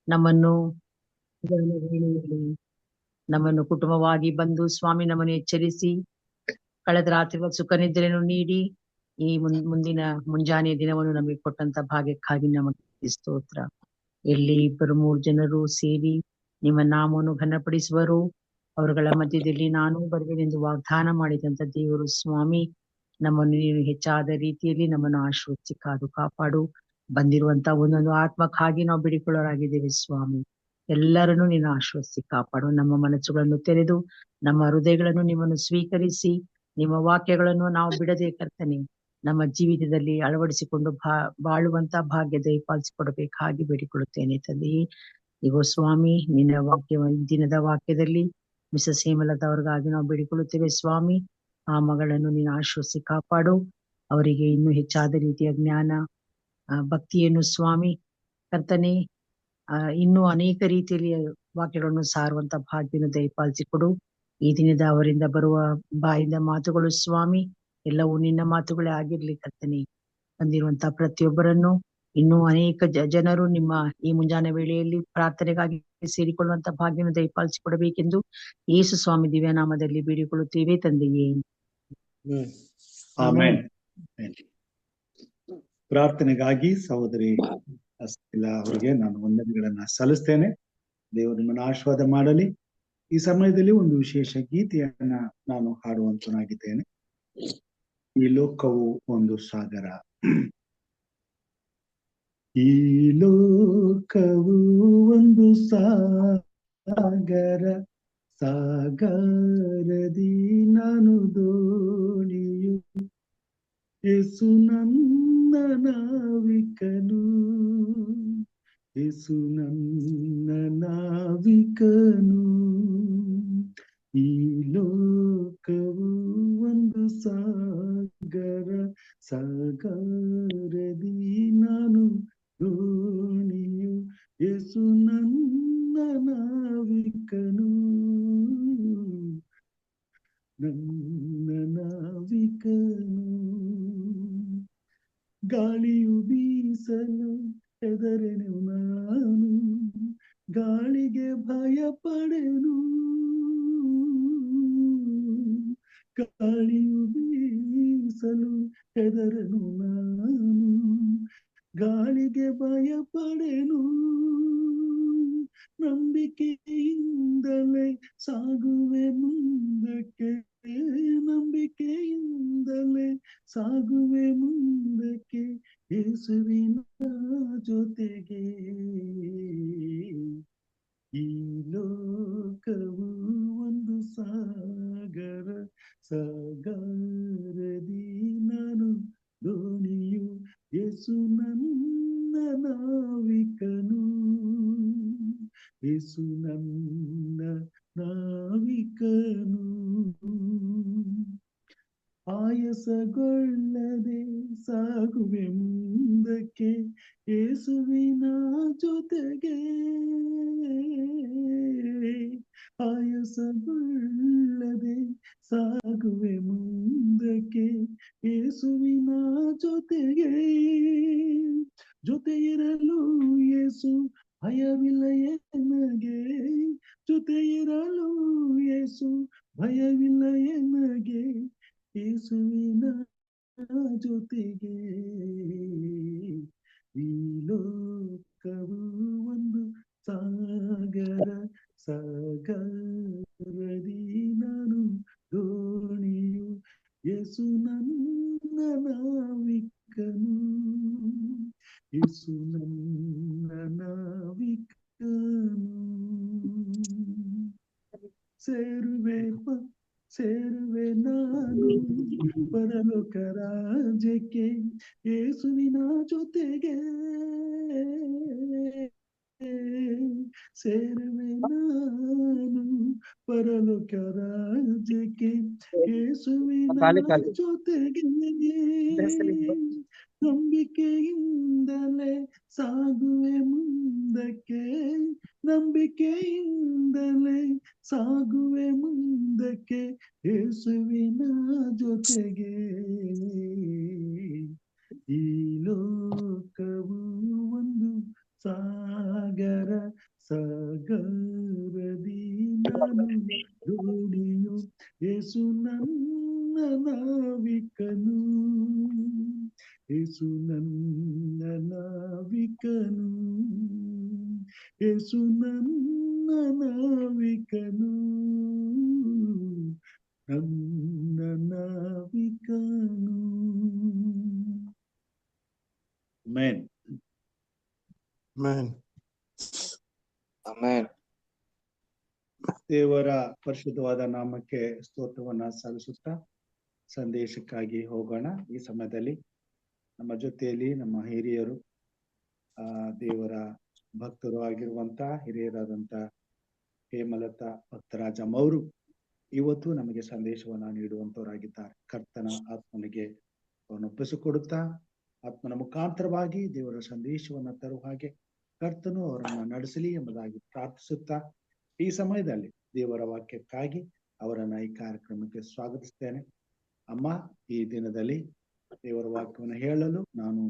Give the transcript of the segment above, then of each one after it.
ನಮ್ಮನ್ನು ನಮ್ಮನ್ನು ಕುಟುಂಬವಾಗಿ ಬಂದು ಸ್ವಾಮಿ ನಮ್ಮನ್ನು ಎಚ್ಚರಿಸಿ ಕಳೆದ ರಾತ್ರಿ ಸುಖ ನಿದ್ರೆಯನ್ನು ನೀಡಿ ಈ ಮುಂದಿನ ಮುಂಜಾನೆಯ ದಿನವನ್ನು ನಮಗೆ ಕೊಟ್ಟಂತ ಭಾಗ್ಯಕ್ಕಾಗಿ ನಮಗೆ ಸ್ತೋತ್ರ. ಎಲ್ಲಿ 2-3 ಜನರು ಸೇರಿ ನಿಮ್ಮ ನಾಮವನ್ನು ಘನಪಡಿಸುವರು ಅವರುಗಳ ಮಧ್ಯದಲ್ಲಿ ನಾನು ಬರುವೆನೆಂದು ವಾಗ್ದಾನ ಮಾಡಿದಂತ ದೇವರು ಸ್ವಾಮಿ, ನಮ್ಮನ್ನು ನೀನು ಹೆಚ್ಚಾದ ರೀತಿಯಲ್ಲಿ ನಮ್ಮನ್ನು ಆಶೀರ್ವದಿಸಿ ಕಾದು ಕಾಪಾಡು. ಬಂದಿರುವಂತ ಒಂದೊಂದು ಆತ್ಮಕ್ಕಾಗಿ ನಾವು ಬಿಡಿಕೊಳ್ಳೋರಾಗಿದ್ದೇವೆ ಸ್ವಾಮಿ. ಎಲ್ಲರನ್ನು ನೀನು ಆಶೀರ್ವದಿಸಿ ಕಾಪಾಡು. ನಮ್ಮ ಮನಸ್ಸುಗಳನ್ನು ತೆರೆದು ನಮ್ಮ ಹೃದಯಗಳನ್ನು ನಿಮ್ಮನ್ನು ಸ್ವೀಕರಿಸಿ ನಿಮ್ಮ ವಾಕ್ಯಗಳನ್ನು ನಾವು ಬಿಡದೆ ಕರ್ತನೆ ನಮ್ಮ ಜೀವಿತದಲ್ಲಿ ಅಳವಡಿಸಿಕೊಂಡು ಬಾಳುವಂತ ಭಾಗ್ಯ ದಯಪಾಲಿಸಿಕೊಡಬೇಕಾಗಿ ಬೇಡಿಕೊಳ್ಳುತ್ತೇನೆ ತಂದೆಯೇ. ಇಗೋ ಸ್ವಾಮಿ, ನಿನ್ನ ವಾಕ್ಯ ದಿನದ ವಾಕ್ಯದಲ್ಲಿ ಮಿಸಸ್ ಹೇಮಲದವರಿಗಾಗಿ ನಾವು ಬೇಡಿಕೊಳ್ಳುತ್ತೇವೆ ಸ್ವಾಮಿ. ಆ ಮಗಳನ್ನು ನೀನು ಆಶ್ವಸಿ ಕಾಪಾಡು. ಅವರಿಗೆ ಇನ್ನೂ ಹೆಚ್ಚಾದ ರೀತಿಯ ಜ್ಞಾನ, ಭಕ್ತಿಯನ್ನು ಸ್ವಾಮಿ ಕರ್ತನೆ, ಇನ್ನೂ ಅನೇಕ ರೀತಿಯಲ್ಲಿ ವಾಕ್ಯಗಳನ್ನು ಸಾರುವಂತ ಭಾಗ್ಯವನ್ನು ದಯಪಾಲಿಸಿಕೊಡು. ಈ ದಿನದ ಅವರಿಂದ ಬರುವ ಬಾಯಿಂದ ಮಾತುಗಳು ಸ್ವಾಮಿ ಎಲ್ಲವೂ ನಿನ್ನ ಮಾತುಗಳೇ ಆಗಿರ್ಲಿ ಕರ್ತನೆ. ಬಂದಿರುವಂತ ಪ್ರತಿಯೊಬ್ಬರನ್ನು ಇನ್ನೂ ಅನೇಕ ಜನರು ನಿಮ್ಮ ಈ ಮುಂಜಾನೆ ವೇಳೆಯಲ್ಲಿ ಪ್ರಾರ್ಥನೆಗಾಗಿ ಸೇರಿಕೊಳ್ಳುವಂತ ಭಾಗ್ಯವನ್ನು ದಯಪಾಲಿಸಿಕೊಡಬೇಕೆಂದು ಯೇಸು ಸ್ವಾಮಿ ದಿವ್ಯನಾಮದಲ್ಲಿ ಬೇಡಿಕೊಳ್ಳುತ್ತೇವೆ ತಂದೆಯೇ. ಆಮೆನ್. ಪ್ರಾರ್ಥನೆಗಾಗಿ ಸಹೋದರಿ ಅವರಿಗೆ ನಾನು ವಂದನೆಗಳನ್ನ ಸಲ್ಲಿಸ್ತೇನೆ. ದೇವರು ನಿಮ್ಮನ್ನು ಆಶೀರ್ವಾದ ಮಾಡಲಿ. ಈ ಸಮಯದಲ್ಲಿ ಒಂದು ವಿಶೇಷ ಗೀತೆಯನ್ನ ನಾನು ಹಾಡುವಂತನಾಗಿದ್ದೇನೆ. ಈ ಲೋಕವು ಒಂದು ಸಾಗರ, ಈ ಲೋಕವು ಒಂದು ಸಾಗರ, ಸಾಗರದಿ ನಾನು ದೋಣಿಯು, ಯೇಸು ನನ್ನ ನಾವಿಕನು, ಯೇಸು ನನ್ನ ನಾವಿಕನು. ಈ ಲೋಕವು ಒಂದು ಸಾಗರ, ಸಾಗರದಿ ನಾನು ದೋಣಿಯು, ಯೇಸು ನನ್ನ ನಾವಿಕನು, ನನ್ನ ನಾವಿಕನು. ಗಾಳಿಯು ಬೀಸಲು ಹೆದರೆನು ನಾನು, ಗಾಳಿಗೆ ಭಯ ಪಡೆನು, ಗಾಳಿಯು ಬೀಸಲು ಹೆದರೆನು ನಾನು, ಗಾಳಿಗೆ ಭಯ ಪಡೆನು. ನಂಬಿಕೆಯಿಂದಲೇ ಸಾಗುವೆ ಮುಂದಕ್ಕೆ, ನಂಬಿಕೆಯಿಂದಲೇ ಸಾಗುವೆ ಮುಂದಕ್ಕೆ, ಯೇಸುವಿನ ಜೊತೆಗೆ. ಈ ಲೋಕವು ಒಂದು ಸಾಗರ, ಸಾಗರದಿ ನಾನು ದೋಣಿಯು, ಯೇಸು ನನ್ನ ನಾವಿಕನು, ಯೇಸು ನನ್ನ ನಾವಿಕನು. ಆಯಾಸಗೊಳ್ಳದೆ ಸಾಗುವೆ ಮುಂದಕ್ಕೆ, ಯೇಸುವಿನ ಜೊತೆಗೆ. ಆಯಾಸಗೊಳ್ಳದೆ ಸಾಗುವೆ ಮುಂದಕ್ಕೆ, ಯೇಸುವಿನ ಜೊತೆಗೆ. ಜೊತೆ ಇರಲು ಯೇಸು ಭಯವಿಲ್ಲ ಎನಗೆ, ಜೊತೆ ಇರಲು ಯೇಸು ಭಯವಿಲ್ಲ ಎನಗೆ, ಯೇಸುವಿನ ಜೊತೆಗೆ. ಈ ಲೋಕವು ಒಂದು ಸಾಗರ, ಸಾಗರದಿ ನಾನು ದೋಣಿಯು, ಯೇಸು ನನ್ನ ನಾವಿಕನು, ಯೇಸು ನನ್ನ ನಾವಿಕನು. ಸೇರುವೆ ನಾನು ಪರಲೋಕ ರಾಜ್ಯಕ್ಕೆ, ಯೇಸುವಿನ ಜೊತೆಗೆ. ಸೇರುವೆ ನಾನು ಪರಲೋಕ ರಾಜ್ಯಕ್ಕೆ, ಯೇಸುವಿನ ಜೊತೆಗೆ. ನಂಬಿಕೆಯಿಂದಲೇ ಸಾಗುವೆ ಮುಂದಕ್ಕೆ, ನಂಬಿಕೆಯಿಂದಲೇ ಸಾಗುವೆ ಮುಂದಕ್ಕೆ, ಯೇಸುವಿನ ಜೊತೆಗೆ. ಈ ಲೋಕವು ಒಂದು ಸಾಗರ ಸಾಗರದಿ ನಾನು ದೋಣಿಯು ಯೇಸು ನನ್ನ ನಾವಿಕನು, ಯೇಸು ನನ್ನ ನಾವಿಕನು, ಯೇಸು ನನ್ನ ನಾವಿಕನು, ನನ್ನ ನಾವಿಕನು. ಆಮೆನ್. Amen. Amen. ದೇವರ ಪರಿಶುದ್ಧವಾದ ನಾಮಕ್ಕೆ ಸ್ತೋತ್ರವನ್ನ ಸಲ್ಲಿಸುತ್ತಾ ಸಂದೇಶಕ್ಕಾಗಿ ಹೋಗೋಣ. ಈ ಸಮಯದಲ್ಲಿ ನಮ್ಮ ಜೊತೆಯಲ್ಲಿ ನಮ್ಮ ಹಿರಿಯರು, ದೇವರ ಭಕ್ತರು ಆಗಿರುವಂತ ಹಿರಿಯರಾದಂತ ಹೇಮಲತಾ ಭಕ್ತರಾಜಮ್ಮ ಅವರು ಇವತ್ತು ನಮಗೆ ಸಂದೇಶವನ್ನ ನೀಡುವಂತವರಾಗಿದ್ದಾರೆ. ಕರ್ತನ ಆತ್ಮನಿಗೆ ಅವನು ಒಪ್ಪಿಸಿಕೊಡುತ್ತಾ ಆತ್ಮನ ಮುಖಾಂತರವಾಗಿ ದೇವರ ಸಂದೇಶವನ್ನ ತರುವ ಹಾಗೆ ಕರ್ತನು ಅವರನ್ನ ನಡೆಸಲಿ ಎಂಬುದಾಗಿ ಪ್ರಾರ್ಥಿಸುತ್ತಾ ಈ ಸಮಯದಲ್ಲಿ ದೇವರ ವಾಕ್ಯಕ್ಕಾಗಿ ಅವರನ್ನ ಈ ಕಾರ್ಯಕ್ರಮಕ್ಕೆ ಸ್ವಾಗತಿಸ್ತೇನೆ. ಅಮ್ಮ, ಈ ದಿನದಲ್ಲಿ ದೇವರ ವಾಕ್ಯವನ್ನು ಹೇಳಲು ನಾನು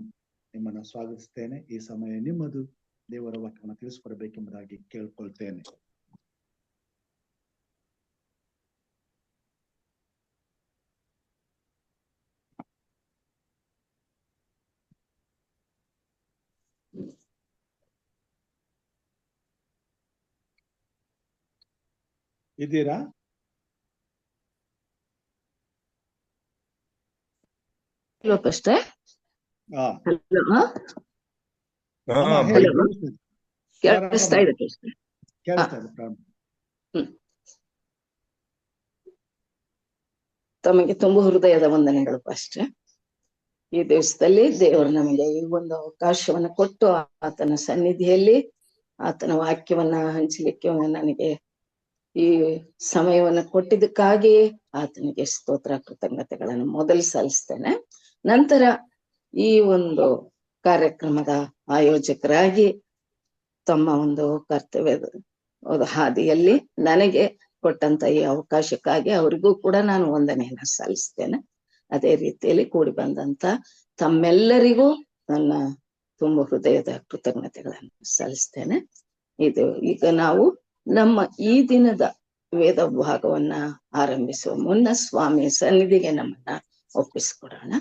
ನಿಮ್ಮನ್ನ ಸ್ವಾಗತಿಸ್ತೇನೆ. ಈ ಸಮಯ ನಿಮ್ಮದು. ದೇವರ ವಾಕ್ಯವನ್ನು ತಿಳಿಸ್ಕೊಡ್ಬೇಕೆಂಬುದಾಗಿ ಕೇಳ್ಕೊಳ್ತೇನೆ. ಇದ್ದೀರಾ? Hello, Pastor. ಹಾ, Hello. ಅಮ್ಮ ಹೇಳಿ. ಕೇಳಿಸ್ತಾ ಇದೆ Pastor. ಕೇಳಿಸ್ತಾ ಇದೆ. ಪ್ರಾರಂಭ. ತಮಗೆ ತುಂಬ ಹೃದಯದ ವಂದನೆಗಳು Pastor. ಈ ದಿವಸದಲ್ಲಿ ದೇವರು ನಮಗೆ ಈ ಒಂದು ಅವಕಾಶವನ್ನ ಕೊಟ್ಟು ಆತನ ಸನ್ನಿಧಿಯಲ್ಲಿ ಆತನ ವಾಕ್ಯವನ್ನ ಹಂಚಲಿಕ್ಕೆ ನನಗೆ ಈ ಸಮಯವನ್ನ ಕೊಟ್ಟಿದ್ದಕ್ಕಾಗಿ ಆತನಿಗೆ ಸ್ತೋತ್ರ ಕೃತಜ್ಞತೆಗಳನ್ನು ಮೊದಲು ಸಲ್ಲಿಸ್ತೇನೆ. ನಂತರ ಈ ಒಂದು ಕಾರ್ಯಕ್ರಮದ ಆಯೋಜಕರಾಗಿ ತಮ್ಮ ಒಂದು ಕರ್ತವ್ಯದ ಹಾದಿಯಲ್ಲಿ ನನಗೆ ಕೊಟ್ಟಂತ ಈ ಅವಕಾಶಕ್ಕಾಗಿ ಅವರಿಗೂ ಕೂಡ ನಾನು ವಂದನೆಯನ್ನ ಸಲ್ಲಿಸ್ತೇನೆ. ಅದೇ ರೀತಿಯಲ್ಲಿ ಕೂಡಿ ಬಂದಂತ ತಮ್ಮೆಲ್ಲರಿಗೂ ನನ್ನ ತುಂಬ ಹೃದಯದ ಕೃತಜ್ಞತೆಗಳನ್ನು ಸಲ್ಲಿಸ್ತೇನೆ. ಇದು ಈಗ ನಾವು ನಮ್ಮ ಈ ದಿನದ ವೇದ ಭಾಗವನ್ನ ಆರಂಭಿಸುವ ಮುನ್ನ ಸ್ವಾಮಿ ಸನ್ನಿಧಿಗೆ ನಮ್ಮನ್ನ ಒಪ್ಪಿಸಿಕೊಡೋಣ,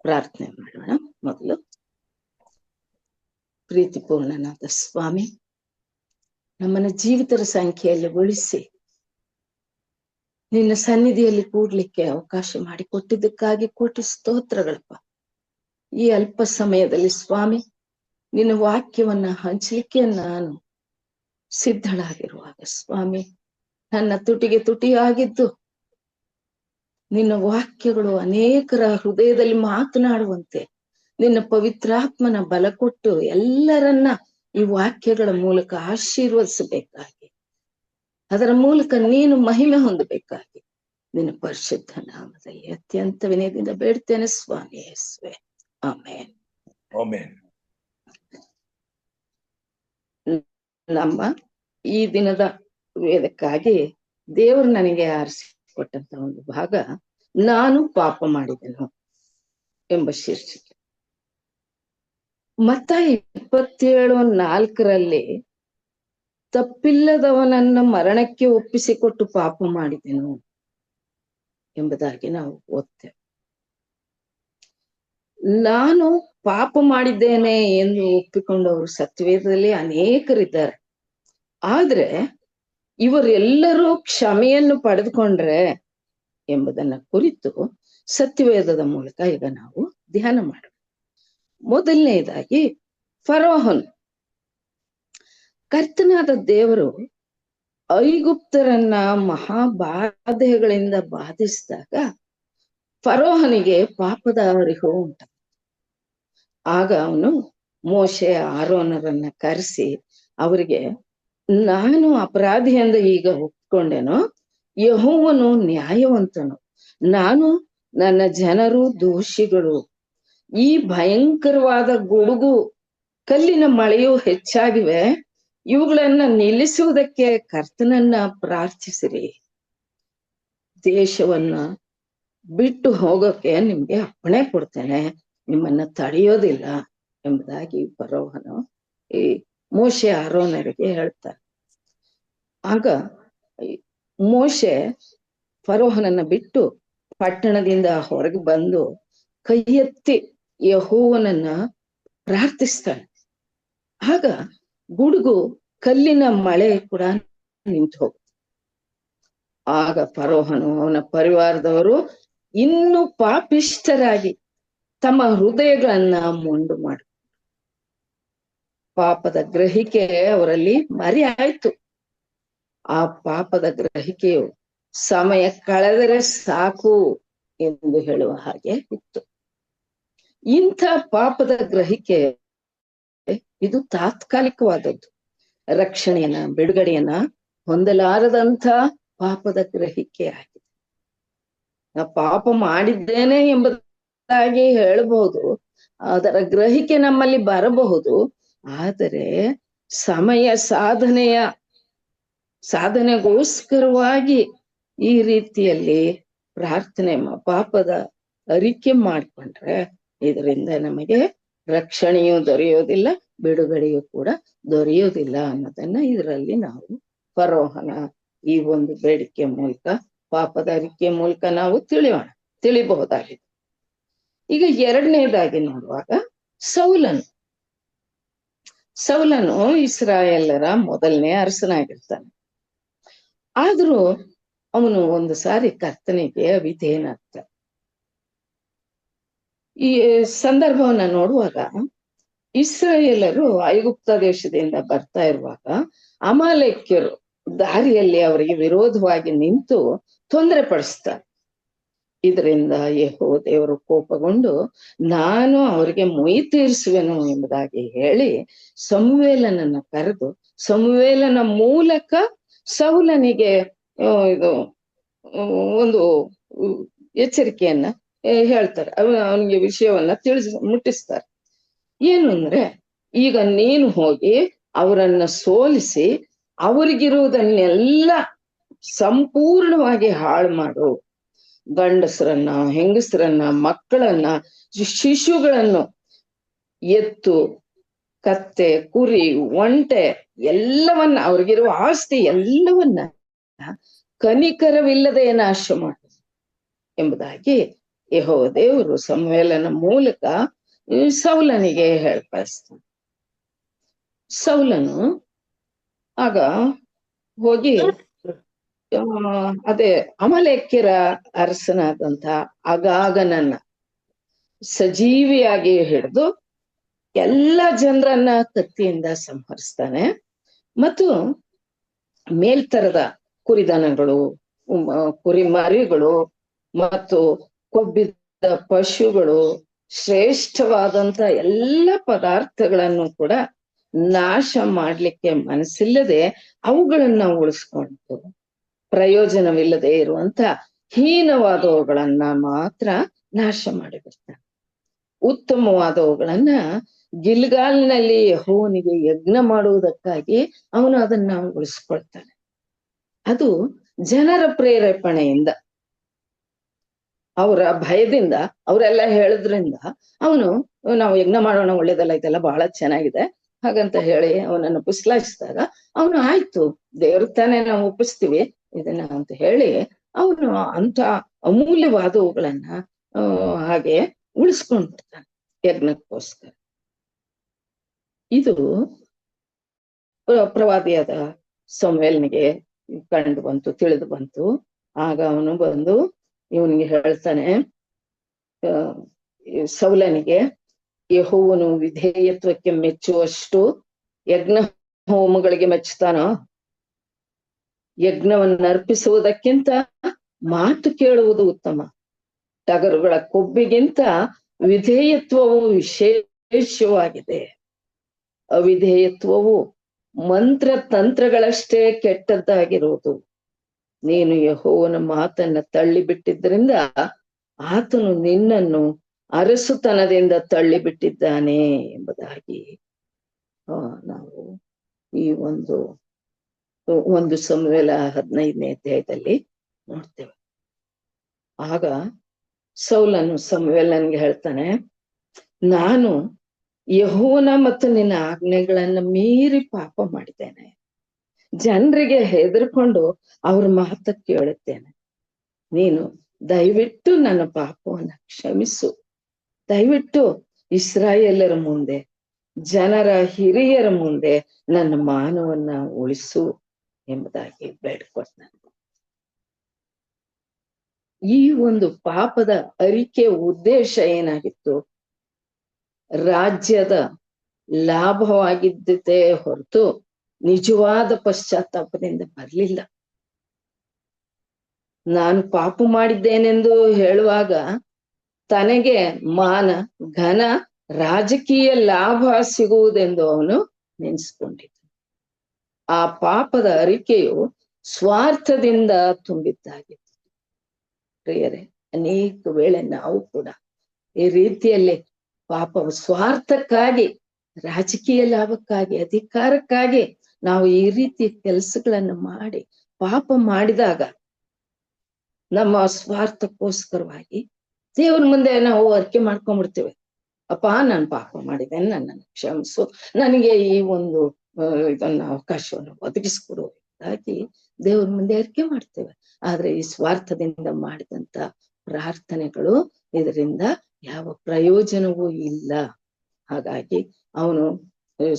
ಪ್ರಾರ್ಥನೆ ಮಾಡೋಣ. ಮೊದಲು, ಪ್ರೀತಿಪೂರ್ಣನಾದ ಸ್ವಾಮಿ, ನಮ್ಮನ್ನ ಜೀವಿತರ ಸಂಖ್ಯೆಯಲ್ಲಿ ಉಳಿಸಿ ನಿನ್ನ ಸನ್ನಿಧಿಯಲ್ಲಿ ಕೂಡ್ಲಿಕ್ಕೆ ಅವಕಾಶ ಮಾಡಿ ಕೊಟ್ಟಿದ್ದಕ್ಕಾಗಿ ಕೋಟಿ ಸ್ತೋತ್ರಗಳಪ್ಪ. ಈ ಅಲ್ಪ ಸಮಯದಲ್ಲಿ ಸ್ವಾಮಿ ನಿನ್ನ ವಾಕ್ಯವನ್ನ ಹಂಚಲಿಕ್ಕೆ ನಾನು ಸಿದ್ಧಳಾಗಿರುವಾಗ ಸ್ವಾಮಿ, ನನ್ನ ತುಟಿಗೆ ತುಟಿಯಾಗಿದ್ದು ನಿನ್ನ ವಾಕ್ಯಗಳು ಅನೇಕರ ಹೃದಯದಲ್ಲಿ ಮಾತನಾಡುವಂತೆ ನಿನ್ನ ಪವಿತ್ರಾತ್ಮನ ಬಲ ಕೊಟ್ಟು ಎಲ್ಲರನ್ನ ಈ ವಾಕ್ಯಗಳ ಮೂಲಕ ಆಶೀರ್ವದಿಸಬೇಕಾಗಿ, ಅದರ ಮೂಲಕ ನೀನು ಮಹಿಮೆ ಹೊಂದಬೇಕಾಗಿ ನಿನ್ನ ಪರಿಶುದ್ಧ ನಾಮದಲ್ಲಿ ಅತ್ಯಂತ ವಿನಯದಿಂದ ಬೇಡ್ತೇನೆ ಸ್ವಾಮಿ ಯೇಸುವೆ. ಆಮೆನ್. Amen. ನಮ್ಮ ಈ ದಿನದ ವೇದಕ್ಕಾಗಿ ದೇವರು ನನಗೆ ಆರಿಸಿಕೊಟ್ಟಂತ ಒಂದು ಭಾಗ, ನಾನು ಪಾಪ ಮಾಡಿದೆನು ಎಂಬ ಶೀರ್ಷಿಕೆ. ಮತ್ತಾಯ 27:4 ತಪ್ಪಿಲ್ಲದವನನ್ನ ಮರಣಕ್ಕೆ ಒಪ್ಪಿಸಿಕೊಟ್ಟು ಪಾಪ ಮಾಡಿದೆನು ಎಂಬುದಾಗಿ ನಾವು ಓದ್ತೇವೆ. ನಾನು ಪಾಪ ಮಾಡಿದ್ದೇನೆ ಎಂದು ಒಪ್ಪಿಕೊಂಡವರು ಸತ್ಯವೇದದಲ್ಲಿ ಅನೇಕರಿದ್ದಾರೆ. ಆದ್ರೆ ಇವರೆಲ್ಲರೂ ಕ್ಷಮೆಯನ್ನು ಪಡೆದುಕೊಂಡ್ರೆ ಎಂಬುದನ್ನ ಕುರಿತು ಸತ್ಯವೇದದ ಮೂಲಕ ಈಗ ನಾವು ಧ್ಯಾನ ಮಾಡೋಣ. ಮೊದಲನೇದಾಗಿ ಫರೋಹನ್. ಕರ್ತನಾದ ದೇವರು ಐಗುಪ್ತರನ್ನ ಮಹಾಬಾಧೆಗಳಿಂದ ಬಾಧಿಸಿದಾಗ ಫರೋಹನಿಗೆ ಪಾಪದ ಅರಿವು ಉಂಟ. ಆಗ ಅವನು ಮೋಶೆ ಆರೋನರನ್ನ ಕರೆಸಿ ಅವರಿಗೆ, ನಾನು ಅಪರಾಧಿ ಎಂದು ಈಗ ಒಪ್ಕೊಂಡೆನೋ, ಯೆಹೋವನು ನ್ಯಾಯವಂತನು, ನಾನು ನನ್ನ ಜನರು ದೋಷಿಗಳು. ಈ ಭಯಂಕರವಾದ ಗುಡುಗು ಕಲ್ಲಿನ ಮಳೆಯೂ ಹೆಚ್ಚಾಗಿವೆ. ಇವುಗಳನ್ನ ನಿಲ್ಲಿಸುವುದಕ್ಕೆ ಕರ್ತನನ್ನ ಪ್ರಾರ್ಥಿಸಿರಿ. ದೇಶವನ್ನ ಬಿಟ್ಟು ಹೋಗೋಕೆ ನಿಮ್ಗೆ ಅಪ್ಪಣೆ ಕೊಡ್ತೇನೆ, ನಿಮ್ಮನ್ನ ತಡೆಯೋದಿಲ್ಲ ಎಂಬುದಾಗಿ ಫರೋಹನು ಈ ಮೋಶೆ ಆರೋನರಿಗೆ ಹೇಳ್ತಾರೆ. ಆಗ ಈ ಮೋಶೆ ಫರೋಹನನ್ನ ಬಿಟ್ಟು ಪಟ್ಟಣದಿಂದ ಹೊರಗೆ ಬಂದು ಕೈ ಎತ್ತಿ ಯೆಹೋವನನ್ನ ಪ್ರಾರ್ಥಿಸ್ತಾನೆ. ಆಗ ಗುಡುಗು ಕಲ್ಲಿನ ಮಳೆ ಕೂಡ ನಿಂತು ಹೋಗುತ್ತೆ. ಆಗ ಫರೋಹನು ಅವನ ಪರಿವಾರದವರು ಇನ್ನೂ ಪಾಪಿಷ್ಠರಾಗಿ ತಮ್ಮ ಹೃದಯಗಳನ್ನ ಮೊಂಡು ಮಾಡಿ ಪಾಪದ ಗ್ರಹಿಕೆ ಅವರಲ್ಲಿ ಮರಿ ಆಯ್ತು. ಆ ಪಾಪದ ಗ್ರಹಿಕೆಯು ಸಮಯ ಕಳೆದರೆ ಸಾಕು ಎಂದು ಹೇಳುವ ಹಾಗೆ ಇತ್ತು. ಇಂಥ ಪಾಪದ ಗ್ರಹಿಕೆ ಇದು ತಾತ್ಕಾಲಿಕವಾದದ್ದು. ರಕ್ಷಣೆಯನ್ನ, ಬಿಡುಗಡೆಯನ್ನ ಹೊಂದಲಾರದಂಥ ಪಾಪದ ಗ್ರಹಿಕೆ ಆಗಿದೆ. ನಾ ಪಾಪ ಮಾಡಿದ್ದೇನೆ ಎಂಬುದಾಗಿ ಹೇಳಬಹುದು, ಅದರ ಗ್ರಹಿಕೆ ನಮ್ಮಲ್ಲಿ ಬರಬಹುದು. ಆದರೆ ಸಮಯ ಸಾಧನೆಗೋಸ್ಕರವಾಗಿ ಈ ರೀತಿಯಲ್ಲಿ ಪ್ರಾರ್ಥನೆ ಪಾಪದ ಅರಿಕೆ ಮಾಡಿಕೊಂಡ್ರೆ ಇದರಿಂದ ನಮಗೆ ರಕ್ಷಣೆಯೂ ದೊರೆಯೋದಿಲ್ಲ, ಬಿಡುಗಡೆಯೂ ಕೂಡ ದೊರೆಯೋದಿಲ್ಲ ಅನ್ನೋದನ್ನ ಇದರಲ್ಲಿ ನಾವು ಫರೋಹನ ಈ ಒಂದು ಬೇಡಿಕೆ ಮೂಲಕ, ಪಾಪದ ಅರಿಕೆ ಮೂಲಕ ನಾವು ತಿಳಿಬಹುದಾಗಿದೆ. ಈಗ ಎರಡನೇದಾಗಿ ನೋಡುವಾಗ ಸೌಲನು ಇಸ್ರಾಯೇಲರ ಮೊದಲನೇ ಅರಸನಾಗಿರ್ತಾನೆ. ಆದ್ರೂ ಅವನು ಒಂದು ಸಾರಿ ಕರ್ತನಿಗೆ ಅವಿಧೇಯನಾಗ್ತಾನೆ. ಈ ಸಂದರ್ಭವನ್ನ ನೋಡುವಾಗ ಇಸ್ರಾಯೇಲರು ಐಗುಪ್ತ ದೇಶದಿಂದ ಬರ್ತಾ ಇರುವಾಗ ಅಮಾಲೇಕ್ಯರು ದಾರಿಯಲ್ಲಿ ಅವರಿಗೆ ವಿರೋಧವಾಗಿ ನಿಂತು ತೊಂದರೆ ಪಡಿಸ್ತಾರೆ. ಇದರಿಂದ ಯೆಹೋವ ದೇವರು ಕೋಪಗೊಂಡು ನಾನು ಅವರಿಗೆ ಮೊಯಿ ತೀರಿಸುವೆನು ಎಂಬುದಾಗಿ ಹೇಳಿ ಸಮುವೇಲನನ್ನ ಕರೆದು ಸಮುವೇಲನ ಮೂಲಕ ಸೌಲನಿಗೆ ಇದು ಒಂದು ಎಚ್ಚರಿಕೆಯನ್ನ ಹೇಳ್ತಾರೆ. ಅವನಿಗೆ ವಿಷಯವನ್ನ ಮುಟ್ಟಿಸ್ತಾರೆ. ಏನು ಅಂದ್ರೆ, ಈಗ ನೀನು ಹೋಗಿ ಅವರನ್ನ ಸೋಲಿಸಿ ಅವರಿಗಿರುವುದನ್ನೆಲ್ಲ ಸಂಪೂರ್ಣವಾಗಿ ಹಾಳು ಮಾಡು. ಗಂಡಸರನ್ನ, ಹೆಂಗಸರನ್ನ, ಮಕ್ಕಳನ್ನ, ಶಿಶುಗಳನ್ನು, ಎತ್ತು, ಕತ್ತೆ, ಕುರಿ, ಒಂಟೆ ಎಲ್ಲವನ್ನ, ಅವ್ರಿಗಿರುವ ಆಸ್ತಿ ಎಲ್ಲವನ್ನ ಕನಿಕರವಿಲ್ಲದೆ ನಾಶ ಮಾಡು ಎಂಬುದಾಗಿ ಯೆಹೋವ ದೇವರು ಸಮುವೇಲನ ಮೂಲಕ ಸೌಲನಿಗೆ ಕಳಿಸ್ತಾನೆ. ಸೌಲನು ಆಗ ಹೋಗಿ ಅದೇ ಅಮಲೇಕ್ಯರ ಅರಸನಾದಂತ ಅಗಾಗನನ್ನ ಸಜೀವಿಯಾಗಿ ಹಿಡಿದು ಎಲ್ಲ ಜನರನ್ನ ಕತ್ತಿಯಿಂದ ಸಂಹರಿಸ್ತಾನೆ. ಮತ್ತು ಮೇಲ್ತರದ ಕುರಿದನಗಳು, ಕುರಿಮರಿಗಳು ಮತ್ತು ಕೊಬ್ಬಿದ ಪಶುಗಳು, ಶ್ರೇಷ್ಠವಾದಂತ ಎಲ್ಲ ಪದಾರ್ಥಗಳನ್ನು ಕೂಡ ನಾಶ ಮಾಡ್ಲಿಕ್ಕೆ ಮನಸ್ಸಿಲ್ಲದೆ ಅವುಗಳನ್ನ ಉಳಿಸ್ಕೊಂಡು ಪ್ರಯೋಜನವಿಲ್ಲದೆ ಇರುವಂತ ಹೀನವಾದವುಗಳನ್ನ ಮಾತ್ರ ನಾಶ ಮಾಡಿಬಿಡ್ತಾನೆ. ಉತ್ತಮವಾದವುಗಳನ್ನ ಗಿಲ್ಗಾಲ್ನಲ್ಲಿ ಯೆಹೋವನಿಗೆ ಯಜ್ಞ ಮಾಡುವುದಕ್ಕಾಗಿ ಅವನು ಅದನ್ನ ಉಳಿಸ್ಕೊಳ್ತಾನೆ. ಅದು ಜನರ ಪ್ರೇರೇಪಣೆಯಿಂದ, ಅವರ ಭಯದಿಂದ, ಅವರೆಲ್ಲ ಹೇಳಿದ್ರಿಂದ ಅವನು ನಾವು ಯಜ್ಞ ಮಾಡೋಣ, ಒಳ್ಳೇದಲ್ಲ, ಇದೆಲ್ಲ ಬಹಳ ಚೆನ್ನಾಗಿದೆ ಹಾಗಂತ ಹೇಳಿ ಅವನನ್ನು ಪುಸ್ಲಾಯಿಸಿದಾಗ ಅವನು ಆಯ್ತು, ದೇವ್ರ ತಾನೇ ನಾವು ಒಪ್ಪಿಸ್ತೀವಿ ಇದನ್ನ ಅಂತ ಹೇಳಿ ಅವನು ಅಂತ ಅಮೂಲ್ಯವಾದವುಗಳನ್ನ ಹಾಗೆ ಉಳಿಸ್ಕೊಂಡು ಬಿಡ್ತಾನೆ ಯಜ್ಞಕ್ಕೋಸ್ಕರ. ಇದು ಪ್ರವಾದಿಯಾದ ಸಮುವೇಲನಿಗೆ ಕಂಡು ಬಂತು, ತಿಳಿದು ಬಂತು. ಆಗ ಅವನು ಬಂದು ಇವನಿಗೆ ಹೇಳ್ತಾನೆ, ಸೌಲನಿಗೆ, ಯೆಹೋವನು ವಿಧೇಯತ್ವಕ್ಕೆ ಮೆಚ್ಚುವಷ್ಟು ಯಜ್ಞ ಹೋಮಗಳಿಗೆ ಮೆಚ್ಚುತ್ತಾನೋ? ಯಜ್ಞವನ್ನು ಅರ್ಪಿಸುವುದಕ್ಕಿಂತ ಮಾತು ಕೇಳುವುದು ಉತ್ತಮ. ಟಗರುಗಳ ಕೊಬ್ಬಿಗಿಂತ ವಿಧೇಯತ್ವವು ವಿಶೇಷವಾಗಿದೆ. ಅವಿಧೇಯತ್ವವು ಮಂತ್ರ ತಂತ್ರಗಳಷ್ಟೇ ಕೆಟ್ಟದ್ದಾಗಿರುವುದು. ನೀನು ಯೆಹೋವನ ಮಾತನ್ನ ತಳ್ಳಿಬಿಟ್ಟಿದ್ದರಿಂದ ಆತನು ನಿನ್ನನ್ನು ಅರಸುತನದಿಂದ ತಳ್ಳಿಬಿಟ್ಟಿದ್ದಾನೆ ಎಂಬುದಾಗಿ ನಾವು ಈ ಒಂದು ಸಮುವೇಲ 15ನೇ ಅಧ್ಯಾಯದಲ್ಲಿ ನೋಡ್ತೇವೆ. ಆಗ ಸೌಲನು ಸಮುವೇಲನಿಗೆ ಹೇಳ್ತಾನೆ, ನಾನು ಯೆಹೋವನ ಮತ್ತು ನಿನ್ನ ಆಜ್ಞೆಗಳನ್ನ ಮೀರಿ ಪಾಪ ಮಾಡಿದ್ದೇನೆ. ಜನರಿಗೆ ಹೆದರ್ಕೊಂಡು ಅವ್ರ ಮಾತ ಕೇಳುತ್ತೇನೆ. ನೀನು ದಯವಿಟ್ಟು ನನ್ನ ಪಾಪವನ್ನ ಕ್ಷಮಿಸು. ದಯವಿಟ್ಟು ಇಸ್ರಾಯೇಲರ ಮುಂದೆ, ಜನರ ಹಿರಿಯರ ಮುಂದೆ ನನ್ನ ಮಾನವನ್ನ ಉಳಿಸು ಎಂಬುದಾಗಿ ಬೇಡ್ಕೊಳ್ತಾನೆ. ಈ ಒಂದು ಪಾಪದ ಅರಿಕೆ ಉದ್ದೇಶ ಏನಾಗಿತ್ತು? ರಾಜ್ಯದ ಲಾಭವಾಗಿದ್ದೇ ಹೊರತು ನಿಜವಾದ ಪಶ್ಚಾತ್ತಾಪದಿಂದ ಬರಲಿಲ್ಲ. ನಾನು ಪಾಪ ಮಾಡಿದ್ದೇನೆಂದು ಹೇಳುವಾಗ ತನಗೆ ಮಾನ, ಘನ, ರಾಜಕೀಯ ಲಾಭ ಸಿಗುವುದೆಂದು ಅವನು ನೆನೆಸ್ಕೊಂಡಿದ್ದ. ಆ ಪಾಪದ ಅರಿಕೆಯು ಸ್ವಾರ್ಥದಿಂದ ತುಂಬಿದ್ದಾಗಿತ್ತು. ಪ್ರಿಯರೇ, ಅನೇಕ ವೇಳೆ ನಾವು ಕೂಡ ಈ ರೀತಿಯಲ್ಲಿ ಪಾಪ ಸ್ವಾರ್ಥಕ್ಕಾಗಿ, ರಾಜಕೀಯ ಲಾಭಕ್ಕಾಗಿ, ಅಧಿಕಾರಕ್ಕಾಗಿ ನಾವು ಈ ರೀತಿಯ ಕೆಲಸಗಳನ್ನು ಮಾಡಿ ಪಾಪ ಮಾಡಿದಾಗ ನಮ್ಮ ಸ್ವಾರ್ಥಕ್ಕೋಸ್ಕರವಾಗಿ ದೇವ್ರ ಮುಂದೆ ನಾವು ಅರಿಕೆ ಮಾಡ್ಕೊಂಡ್ಬಿಡ್ತೇವೆ. ಅಪ್ಪ, ನಾನು ಪಾಪ ಮಾಡಿದ್ದೇನೆ, ನನ್ನನ್ನು ಕ್ಷಮಿಸು, ನನಗೆ ಈ ಒಂದು ಇದನ್ನ ಅವಕಾಶವನ್ನು ಒದಗಿಸ್ಕೊಡು ಹಾಕಿ ದೇವ್ರ ಮುಂದೆ ಅರಿಕೆ ಮಾಡ್ತೇವೆ. ಆದ್ರೆ ಈ ಸ್ವಾರ್ಥದಿಂದ ಮಾಡಿದಂತ ಪ್ರಾರ್ಥನೆಗಳು ಇದರಿಂದ ಯಾವ ಪ್ರಯೋಜನವೂ ಇಲ್ಲ. ಹಾಗಾಗಿ ಅವನು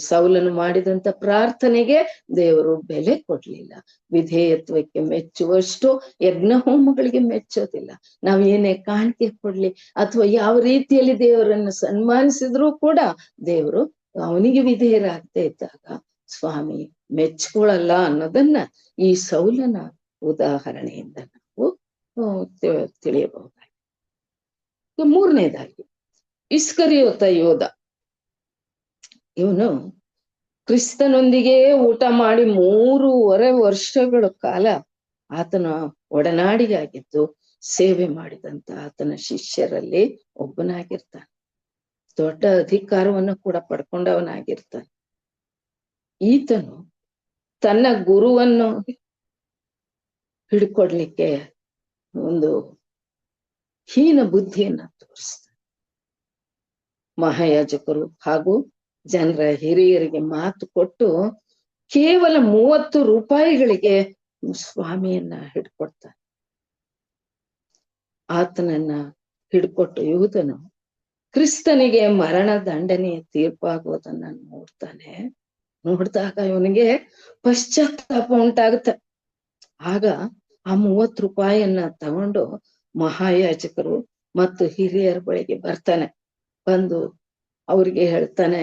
ಸೌಲನು ಮಾಡಿದಂತ ಪ್ರಾರ್ಥನೆಗೆ ದೇವರು ಬೆಲೆ ಕೊಡ್ಲಿಲ್ಲ. ವಿಧೇಯತ್ವಕ್ಕೆ ಮೆಚ್ಚುವಷ್ಟು ಯಜ್ಞ ಹೋಮಗಳಿಗೆ ಮೆಚ್ಚೋದಿಲ್ಲ. ನಾವ್ ಏನೇ ಕಾಣಿಕೆ ಕೊಡ್ಲಿ ಅಥವಾ ಯಾವ ರೀತಿಯಲ್ಲಿ ದೇವರನ್ನು ಸನ್ಮಾನಿಸಿದ್ರೂ ಕೂಡ ದೇವರು ಅವನಿಗೆ ವಿಧೇಯರಾಗದೆ ಇದ್ದಾಗ ಸ್ವಾಮಿ ಮೆಚ್ಕೊಳಲ್ಲ ಅನ್ನೋದನ್ನ ಈ ಸೌಲನ ಉದಾಹರಣೆಯಿಂದ ನಾವು ತಿಳಿಯಬಹುದಾಗಿ. ಮೂರನೇದಾಗಿ ಇಸ್ಕರಿಯೋತ ಯೋಧ, ಇವನು ಕ್ರಿಸ್ತನೊಂದಿಗೆ ಊಟ ಮಾಡಿ 3.5 ವರ್ಷಗಳ ಕಾಲ ಆತನ ಒಡನಾಡಿಯಾಗಿದ್ದು ಸೇವೆ ಮಾಡಿದಂತ ಆತನ ಶಿಷ್ಯರಲ್ಲಿ ಒಬ್ಬನಾಗಿರ್ತಾನೆ. ದೊಡ್ಡ ಅಧಿಕಾರವನ್ನು ಕೂಡ ಪಡ್ಕೊಂಡವನಾಗಿರ್ತಾನೆ. ಈತನು ತನ್ನ ಗುರುವನ್ನು ಹಿಡ್ಕೊಡ್ಲಿಕ್ಕೆ ಒಂದು ಹೀನ ಬುದ್ಧಿಯನ್ನ ತೋರಿಸ್ತಾನೆ. ಮಹಾಯಾಜಕರು ಹಾಗೂ ಜನರ ಹಿರಿಯರಿಗೆ ಮಾತು ಕೊಟ್ಟು ಕೇವಲ 30 ರೂಪಾಯಿಗಳಿಗೆ ಸ್ವಾಮಿಯನ್ನ ಹಿಡ್ಕೊಡ್ತಾನೆ. ಆತನನ್ನ ಹಿಡ್ಕೊಟ್ಟು ಯೂದನು ಕ್ರಿಸ್ತನಿಗೆ ಮರಣ ದಂಡನೆಯ ತೀರ್ಪಾಗುವುದನ್ನ ನೋಡ್ತಾನೆ. ನೋಡಿದಾಗ ಇವನಿಗೆ ಪಶ್ಚಾತ್ತಾಪ ಉಂಟಾಗುತ್ತೆ. ಆಗ ಆ 30 ರೂಪಾಯಿಯನ್ನ ತಗೊಂಡು ಮಹಾಯಾಜಕರು ಮತ್ತು ಹಿರಿಯರ ಬಳಿಗೆ ಬರ್ತಾನೆ. ಬಂದು ಅವ್ರಿಗೆ ಹೇಳ್ತಾನೆ,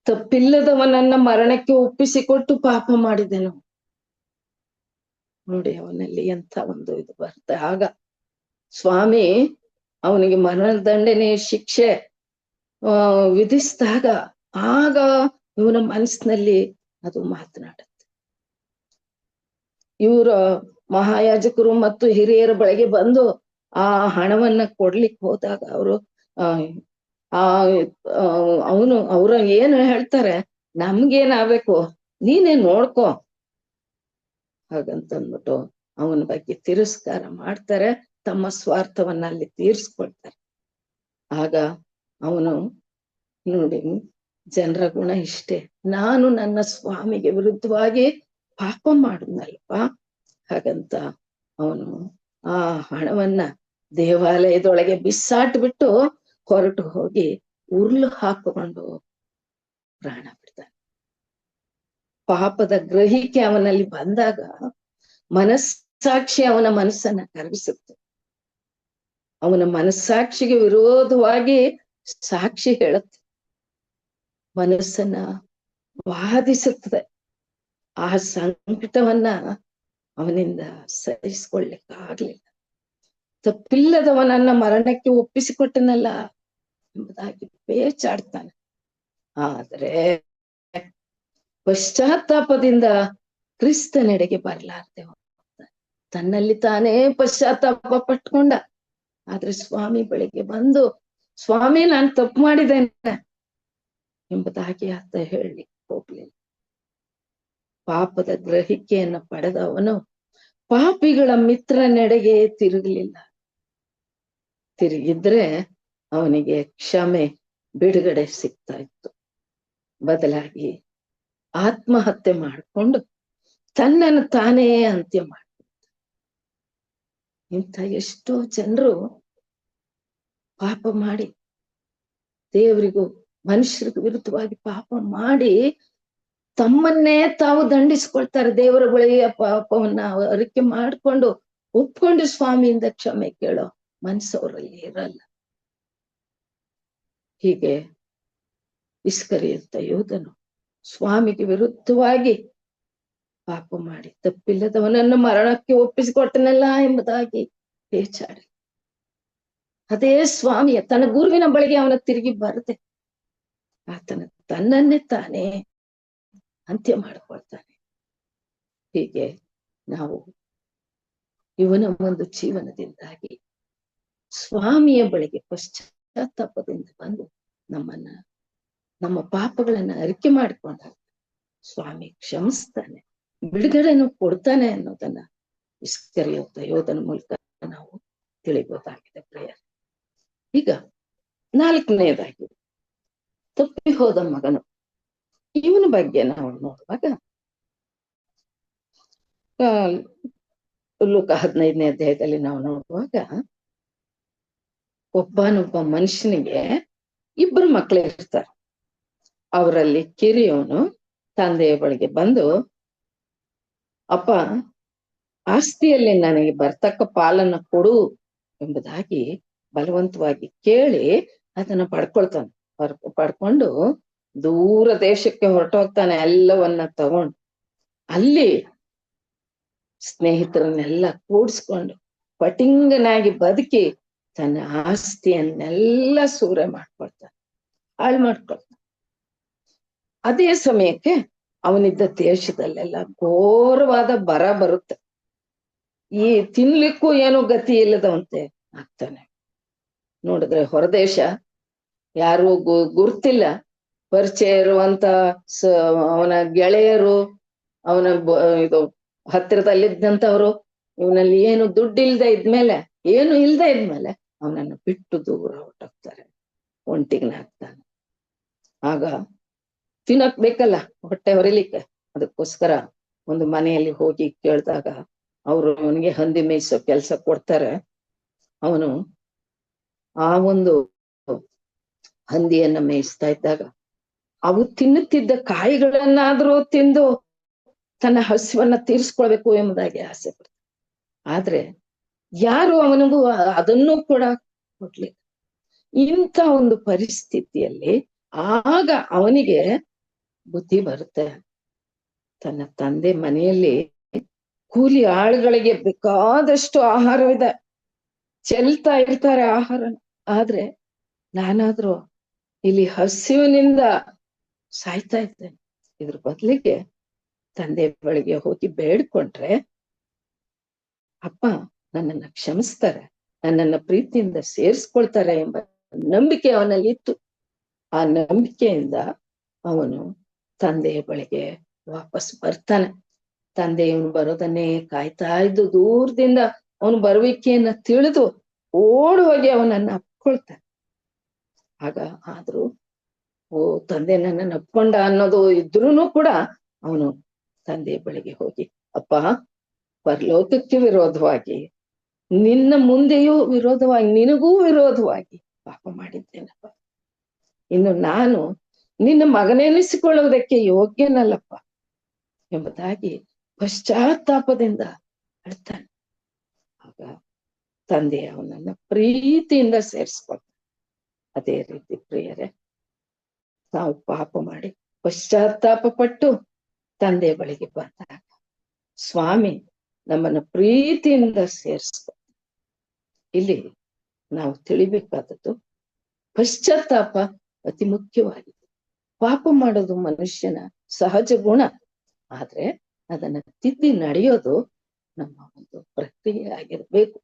ತಪ್ಪಿಲ್ಲದವನನ್ನ ಮರಣಕ್ಕೆ ಒಪ್ಪಿಸಿಕೊಟ್ಟು ಪಾಪ ಮಾಡಿದೆನು. ನೋಡಿ ಅವನಲ್ಲಿ ಎಂಥ ಒಂದು ಇದು ಬರುತ್ತೆ. ಆಗ ಸ್ವಾಮಿ ಅವನಿಗೆ ಮರಣದಂಡನೆ ಶಿಕ್ಷೆ ವಿಧಿಸಿದಾಗ ಆಗ ಇವನ ಮನಸ್ಸಿನಲ್ಲಿ ಅದು ಮಾತನಾಡುತ್ತೆ. ಇವರ ಮಹಾಯಾಜಕರು ಮತ್ತು ಹಿರಿಯರ ಬಳಿಗೆ ಬಂದು ಆ ಹಣವನ್ನ ಕೊಡ್ಲಿಕ್ಕೆ ಹೋದಾಗ ಅವರು ಅವ್ರ ಏನು ಹೇಳ್ತಾರೆ, ನಮ್ಗೇನಾಗ್ಬೇಕು, ನೀನೇ ನೋಡ್ಕೊ ಹಾಗಂತಂದ್ಬಿಟ್ಟು ಅವನ ಬಗ್ಗೆ ತಿರಸ್ಕಾರ ಮಾಡ್ತಾರೆ. ತಮ್ಮ ಸ್ವಾರ್ಥವನ್ನ ಅಲ್ಲಿ ತೀರ್ಸ್ಕೊಳ್ತಾರೆ. ಆಗ ಅವನು ನೋಡಿ, ಜನರ ಗುಣ ಇಷ್ಟೇ, ನಾನು ನನ್ನ ಸ್ವಾಮಿಗೆ ವಿರುದ್ಧವಾಗಿ ಪಾಪ ಮಾಡುದಲ್ವ, ಹಾಗಂತ ಅವನು ಆ ಹಣವನ್ನ ದೇವಾಲಯದೊಳಗೆ ಬಿಸಾಟ್ಬಿಟ್ಟು ಹೊರಟು ಹೋಗಿ ಉರ್ಲು ಹಾಕಿಕೊಂಡು ಪ್ರಾಣ ಬಿಡ್ತಾನೆ. ಪಾಪದ ಗ್ರಹಿಕೆ ಅವನಲ್ಲಿ ಬಂದಾಗ ಮನಸ್ಸಾಕ್ಷಿ ಅವನ ಮನಸ್ಸನ್ನ ಕರಗಿಸುತ್ತೆ. ಅವನ ಮನಸ್ಸಾಕ್ಷಿಗೆ ವಿರೋಧವಾಗಿ ಸಾಕ್ಷಿ ಹೇಳುತ್ತೆ, ಮನಸ್ಸನ್ನ ವಾದಿಸುತ್ತದೆ. ಆ ಸಂಕಟವನ್ನ ಅವನಿಂದ ಸಹಿಸ್ಕೊಳ್ಳಿಕ್ಕೆ ಆಗ್ಲಿಲ್ಲ. ತಪ್ಪಿಲ್ಲದವನನ್ನ ಮರಣಕ್ಕೆ ಒಪ್ಪಿಸಿಕೊಟ್ಟನಲ್ಲ ಎಂಬುದಾಗಿ ಬೇಚಾಡ್ತಾನೆ. ಆದ್ರೆ ಪಶ್ಚಾತ್ತಾಪದಿಂದ ಕ್ರಿಸ್ತನೆಡೆಗೆ ಬರಲಾರ್ದೆ ಹೋಗ್ತಾನೆ. ತನ್ನಲ್ಲಿ ತಾನೇ ಪಶ್ಚಾತ್ತಾಪ ಪಟ್ಕೊಂಡ. ಆದ್ರೆ ಸ್ವಾಮಿ ಬಳಿಗೆ ಬಂದು, ಸ್ವಾಮಿ ನಾನು ತಪ್ಪು ಮಾಡಿದ್ದೇನೆ ಎಂಬುದಾಗಿ ಆತ ಹೇಳಲಿಕ್ಕೆ ಹೋಗ್ಲಿಲ್ಲ. ಪಾಪದ ಗ್ರಹಿಕೆಯನ್ನು ಪಡೆದವನು ಪಾಪಿಗಳ ಮಿತ್ರನೆಡೆಗೆ ತಿರುಗಲಿಲ್ಲ. ತಿರುಗಿದ್ರೆ ಅವನಿಗೆ ಕ್ಷಮೆ ಬಿಡುಗಡೆ ಸಿಗ್ತಾ ಇತ್ತು. ಬದಲಾಗಿ ಆತ್ಮಹತ್ಯೆ ಮಾಡಿಕೊಂಡು ತನ್ನನ್ನು ತಾನೇ ಅಂತ್ಯ ಮಾಡಿ ಇಂಥ ಎಷ್ಟೋ ಜನರು ಪಾಪ ಮಾಡಿ ದೇವರಿಗೂ ಮನುಷ್ಯರಿಗೂ ವಿರುದ್ಧವಾಗಿ ಪಾಪ ಮಾಡಿ ತಮ್ಮನ್ನೇ ತಾವು ದಂಡಿಸ್ಕೊಳ್ತಾರೆ. ದೇವರ ಬಳಿಯ ಪಾಪವನ್ನ ಅರಿಕೆ ಮಾಡಿಕೊಂಡು ಒಪ್ಕೊಂಡು ಸ್ವಾಮಿಯಿಂದ ಕ್ಷಮೆ ಕೇಳೋ ಮನಸ್ಸವರಲ್ಲಿ ಇರಲ್ಲ. ಹೀಗೆ ಇಸ್ಕರಿಯೋತ ಯೋಧನು ಸ್ವಾಮಿಗೆ ವಿರುದ್ಧವಾಗಿ ಪಾಪ ಮಾಡಿ ತಪ್ಪಿಲ್ಲದವನನ್ನು ಮರಣಕ್ಕೆ ಒಪ್ಪಿಸಿಕೊಟ್ಟನಲ್ಲ ಎಂಬುದಾಗಿ ಪೇಚಾಡಿ ಅದೇ ಸ್ವಾಮಿಯ ತನ್ನ ಗುರುವಿನ ಬಳಿಗೆ ಅವನ ತಿರುಗಿ ಬರದೆ ಆತನ ತನ್ನನ್ನೇ ತಾನೇ ಅಂತ್ಯ ಮಾಡಿಕೊಳ್ತಾನೆ. ಹೀಗೆ ನಾವು ಇವನ ಒಂದು ಜೀವನದಿಂದಾಗಿ ಸ್ವಾಮಿಯ ಬಳಿಗೆ ಪಶ್ಚಾತ್ತಾಪದಿಂದ ಬಂದು ನಮ್ಮ ಪಾಪಗಳನ್ನ ಅರಿಕೆ ಮಾಡಿಕೊಂಡಾಗ ಸ್ವಾಮಿ ಕ್ಷಮಿಸ್ತಾನೆ, ಬಿಡುಗಡೆನು ಕೊಡ್ತಾನೆ ಅನ್ನೋದನ್ನ ಇಸ್ಕರಿಯೋತ ಯೋಧನ ಮೂಲಕ ನಾವು ತಿಳಿಬಹುದಾಗಿದೆ ಪ್ರಿಯರೇ. ಈಗ 4ನೇದಾಗಿ ತಪ್ಪಿ ಹೋದ ಮಗನು. ಇವನ ಬಗ್ಗೆ ನಾವು ನೋಡುವಾಗ ಲೂಕ 15ನೇ ಅಧ್ಯಾಯದಲ್ಲಿ ನಾವು ನೋಡುವಾಗ ಒಬ್ಬನೊಬ್ಬ ಮನುಷ್ಯನಿಗೆ 2 ಮಕ್ಕಳು ಇರ್ತಾರೆ. ಅವರಲ್ಲಿ ಕಿರಿಯವನು ತಂದೆಯ ಬಳಿಗೆ ಬಂದು, ಅಪ್ಪ, ಆಸ್ತಿಯಲ್ಲಿ ನನಗೆ ಬರ್ತಕ್ಕ ಪಾಲನ್ನ ಕೊಡು ಎಂಬುದಾಗಿ ಬಲವಂತವಾಗಿ ಕೇಳಿ ಅದನ್ನ ಪಡ್ಕೊಂಡು ದೂರ ದೇಶಕ್ಕೆ ಹೊರಟೋಗ್ತಾನೆ. ಎಲ್ಲವನ್ನ ತಗೊಂಡು ಅಲ್ಲಿ ಸ್ನೇಹಿತರನ್ನೆಲ್ಲ ಕೂಡಿಸ್ಕೊಂಡು ಪಟಿಂಗನಾಗಿ ಬದುಕಿ ತನ್ನ ಆಸ್ತಿಯನ್ನೆಲ್ಲ ಸೂರೆ ಮಾಡ್ಕೊಳ್ತಾನೆ, ಹಾಳು ಮಾಡ್ಕೊಳ್ತಾನೆ. ಅದೇ ಸಮಯಕ್ಕೆ ಅವನಿದ್ದ ದೇಶದಲ್ಲೆಲ್ಲ ಘೋರವಾದ ಬರ ಬರುತ್ತೆ. ಈ ತಿನ್ಲಿಕ್ಕೂ ಏನೋ ಗತಿ ಇಲ್ಲದಂತೆ ಆಗ್ತಾನೆ. ನೋಡಿದ್ರೆ ಹೊರದೇಶ, ಯಾರು ಗುರ್ತಿಲ್ಲ, ಪರಿಚಯ ಇರುವಂತ ಅವನ ಗೆಳೆಯರು, ಅವನ ಇದು ಹತ್ತಿರದಲ್ಲಿದ್ದಂಥವ್ರು ಇವನಲ್ಲಿ ಏನು ದುಡ್ಡು ಇಲ್ದೆ ಇದ್ಮೇಲೆ, ಏನು ಇಲ್ದೆ ಇದ್ಮೇಲೆ ಅವನನ್ನು ಬಿಟ್ಟು ದೂರ ಹೊರಟೋಗ್ತಾರೆ, ಒಂಟಿಗನಾಗ್ತಾನೆ. ಆಗ ತಿನ್ನಕ್ ಬೇಕಲ್ಲ, ಹೊಟ್ಟೆ ಹೊರಿಲಿಕ್ಕೆ, ಅದಕ್ಕೋಸ್ಕರ ಒಂದು ಮನೆಯಲ್ಲಿ ಹೋಗಿ ಕೇಳಿದಾಗ ಅವರು ಅವನಿಗೆ ಹಂದಿ ಮೇಯಿಸೋ ಕೆಲಸ ಕೊಡ್ತಾರೆ. ಅವನು ಆ ಒಂದು ಹಂದಿಯನ್ನ ಮೇಯಿಸ್ತಾ ಇದ್ದಾಗ ಅವು ತಿನ್ನುತ್ತಿದ್ದ ಕಾಯಿಗಳನ್ನಾದ್ರೂ ತಿಂದು ತನ್ನ ಹಸಿವನ್ನ ತೀರಿಸ್ಕೊಳ್ಬೇಕು ಎಂಬುದಾಗಿ ಆಸೆ ಪಡ್ತಾನೆ. ಆದ್ರೆ ಯಾರು ಅವನಿಗೂ ಅದನ್ನೂ ಕೂಡ ಕೊಡ್ಲಿಲ್ಲ. ಇಂಥ ಒಂದು ಪರಿಸ್ಥಿತಿಯಲ್ಲಿ ಆಗ ಅವನಿಗೆ ಬುದ್ಧಿ ಬರುತ್ತೆ. ತನ್ನ ತಂದೆ ಮನೆಯಲ್ಲಿ ಕೂಲಿ ಆಳುಗಳಿಗೆ ಬೇಕಾದಷ್ಟು ಆಹಾರವಿದೆ, ಚೆಲ್ತಾ ಇರ್ತಾರೆ ಆಹಾರ. ಆದ್ರೆ ನಾನಾದ್ರೂ ಇಲ್ಲಿ ಹಸಿವಿನಿಂದ ಸಾಯ್ತಾ ಇದ್ದೇನೆ. ಇದ್ರ ಬದಲಿಗೆ ತಂದೆ ಬಳಿಗೆ ಹೋಗಿ ಬೇಡ್ಕೊಂಡ್ರೆ ಅಪ್ಪ ನನ್ನನ್ನ ಕ್ಷಮಿಸ್ತಾರೆ, ನನ್ನನ್ನ ಪ್ರೀತಿಯಿಂದ ಸೇರಿಸ್ಕೊಳ್ತಾರೆ ಎಂಬ ನಂಬಿಕೆ ಅವನಲ್ಲಿ ಇತ್ತು. ಆ ನಂಬಿಕೆಯಿಂದ ಅವನು ತಂದೆಯ ಬಳಿಗೆ ವಾಪಸ್ ಬರ್ತಾನೆ. ತಂದೆಯವನು ಬರೋದನ್ನೇ ಕಾಯ್ತಾ ಇದ್ದು ದೂರದಿಂದ ಅವನು ಬರುವಿಕೆಯನ್ನ ತಿಳಿದು ಓಡಿ ಹೋಗಿ ಅವನನ್ನ ಅಪ್ಕೊಳ್ತಾನೆ. ಆಗ ಆದ್ರೂ ತಂದೆ ನನ್ನನ್ನು ಅಪ್ಕೊಂಡ ಅನ್ನೋದು ಇದ್ರೂನು ಕೂಡ ಅವನು ತಂದೆಯ ಬಳಿಗೆ ಹೋಗಿ, ಅಪ್ಪ, ಪರಲೋಕಕ್ಕೆ ವಿರೋಧವಾಗಿ, ನಿನ್ನ ಮುಂದೆಯೂ ವಿರೋಧವಾಗಿ, ನಿನಗೂ ವಿರೋಧವಾಗಿ ಪಾಪ ಮಾಡಿದ್ದೇನಪ್ಪ. ಇನ್ನು ನಾನು ನಿನ್ನ ಮಗನೆನಿಸಿಕೊಳ್ಳುವುದಕ್ಕೆ ಯೋಗ್ಯನಲ್ಲಪ್ಪ ಎಂಬುದಾಗಿ ಪಶ್ಚಾತ್ತಾಪದಿಂದ ಅಳ್ತಾನೆ. ಆಗ ತಂದೆ ಅವನನ್ನ ಪ್ರೀತಿಯಿಂದ ಸೇರಿಸ್ಕೊಳ್ತಾನೆ. ಅದೇ ರೀತಿ ಪ್ರಿಯರೇ, ನಾವು ಪಾಪ ಮಾಡಿ ಪಶ್ಚಾತ್ತಾಪ ಪಟ್ಟು ತಂದೆಯ ಬಳಿಗೆ ಬಂದಾಗ ಸ್ವಾಮಿ ನಮ್ಮನ್ನ ಪ್ರೀತಿಯಿಂದ ಸೇರಿಸ್ಕೊಳ್ತಾನೆ. ಇಲ್ಲಿ ನಾವು ತಿಳಿಬೇಕಾದದ್ದು ಪಶ್ಚಾತ್ತಾಪ ಅತಿ ಮುಖ್ಯವಾಗಿದೆ. ಪಾಪ ಮಾಡೋದು ಮನುಷ್ಯನ ಸಹಜ ಗುಣ, ಆದ್ರೆ ಅದನ್ನ ತಿದ್ದಿ ನಡೆಯೋದು ನಮ್ಮ ಒಂದು ಪ್ರಕ್ರಿಯೆ ಆಗಿರ್ಬೇಕು.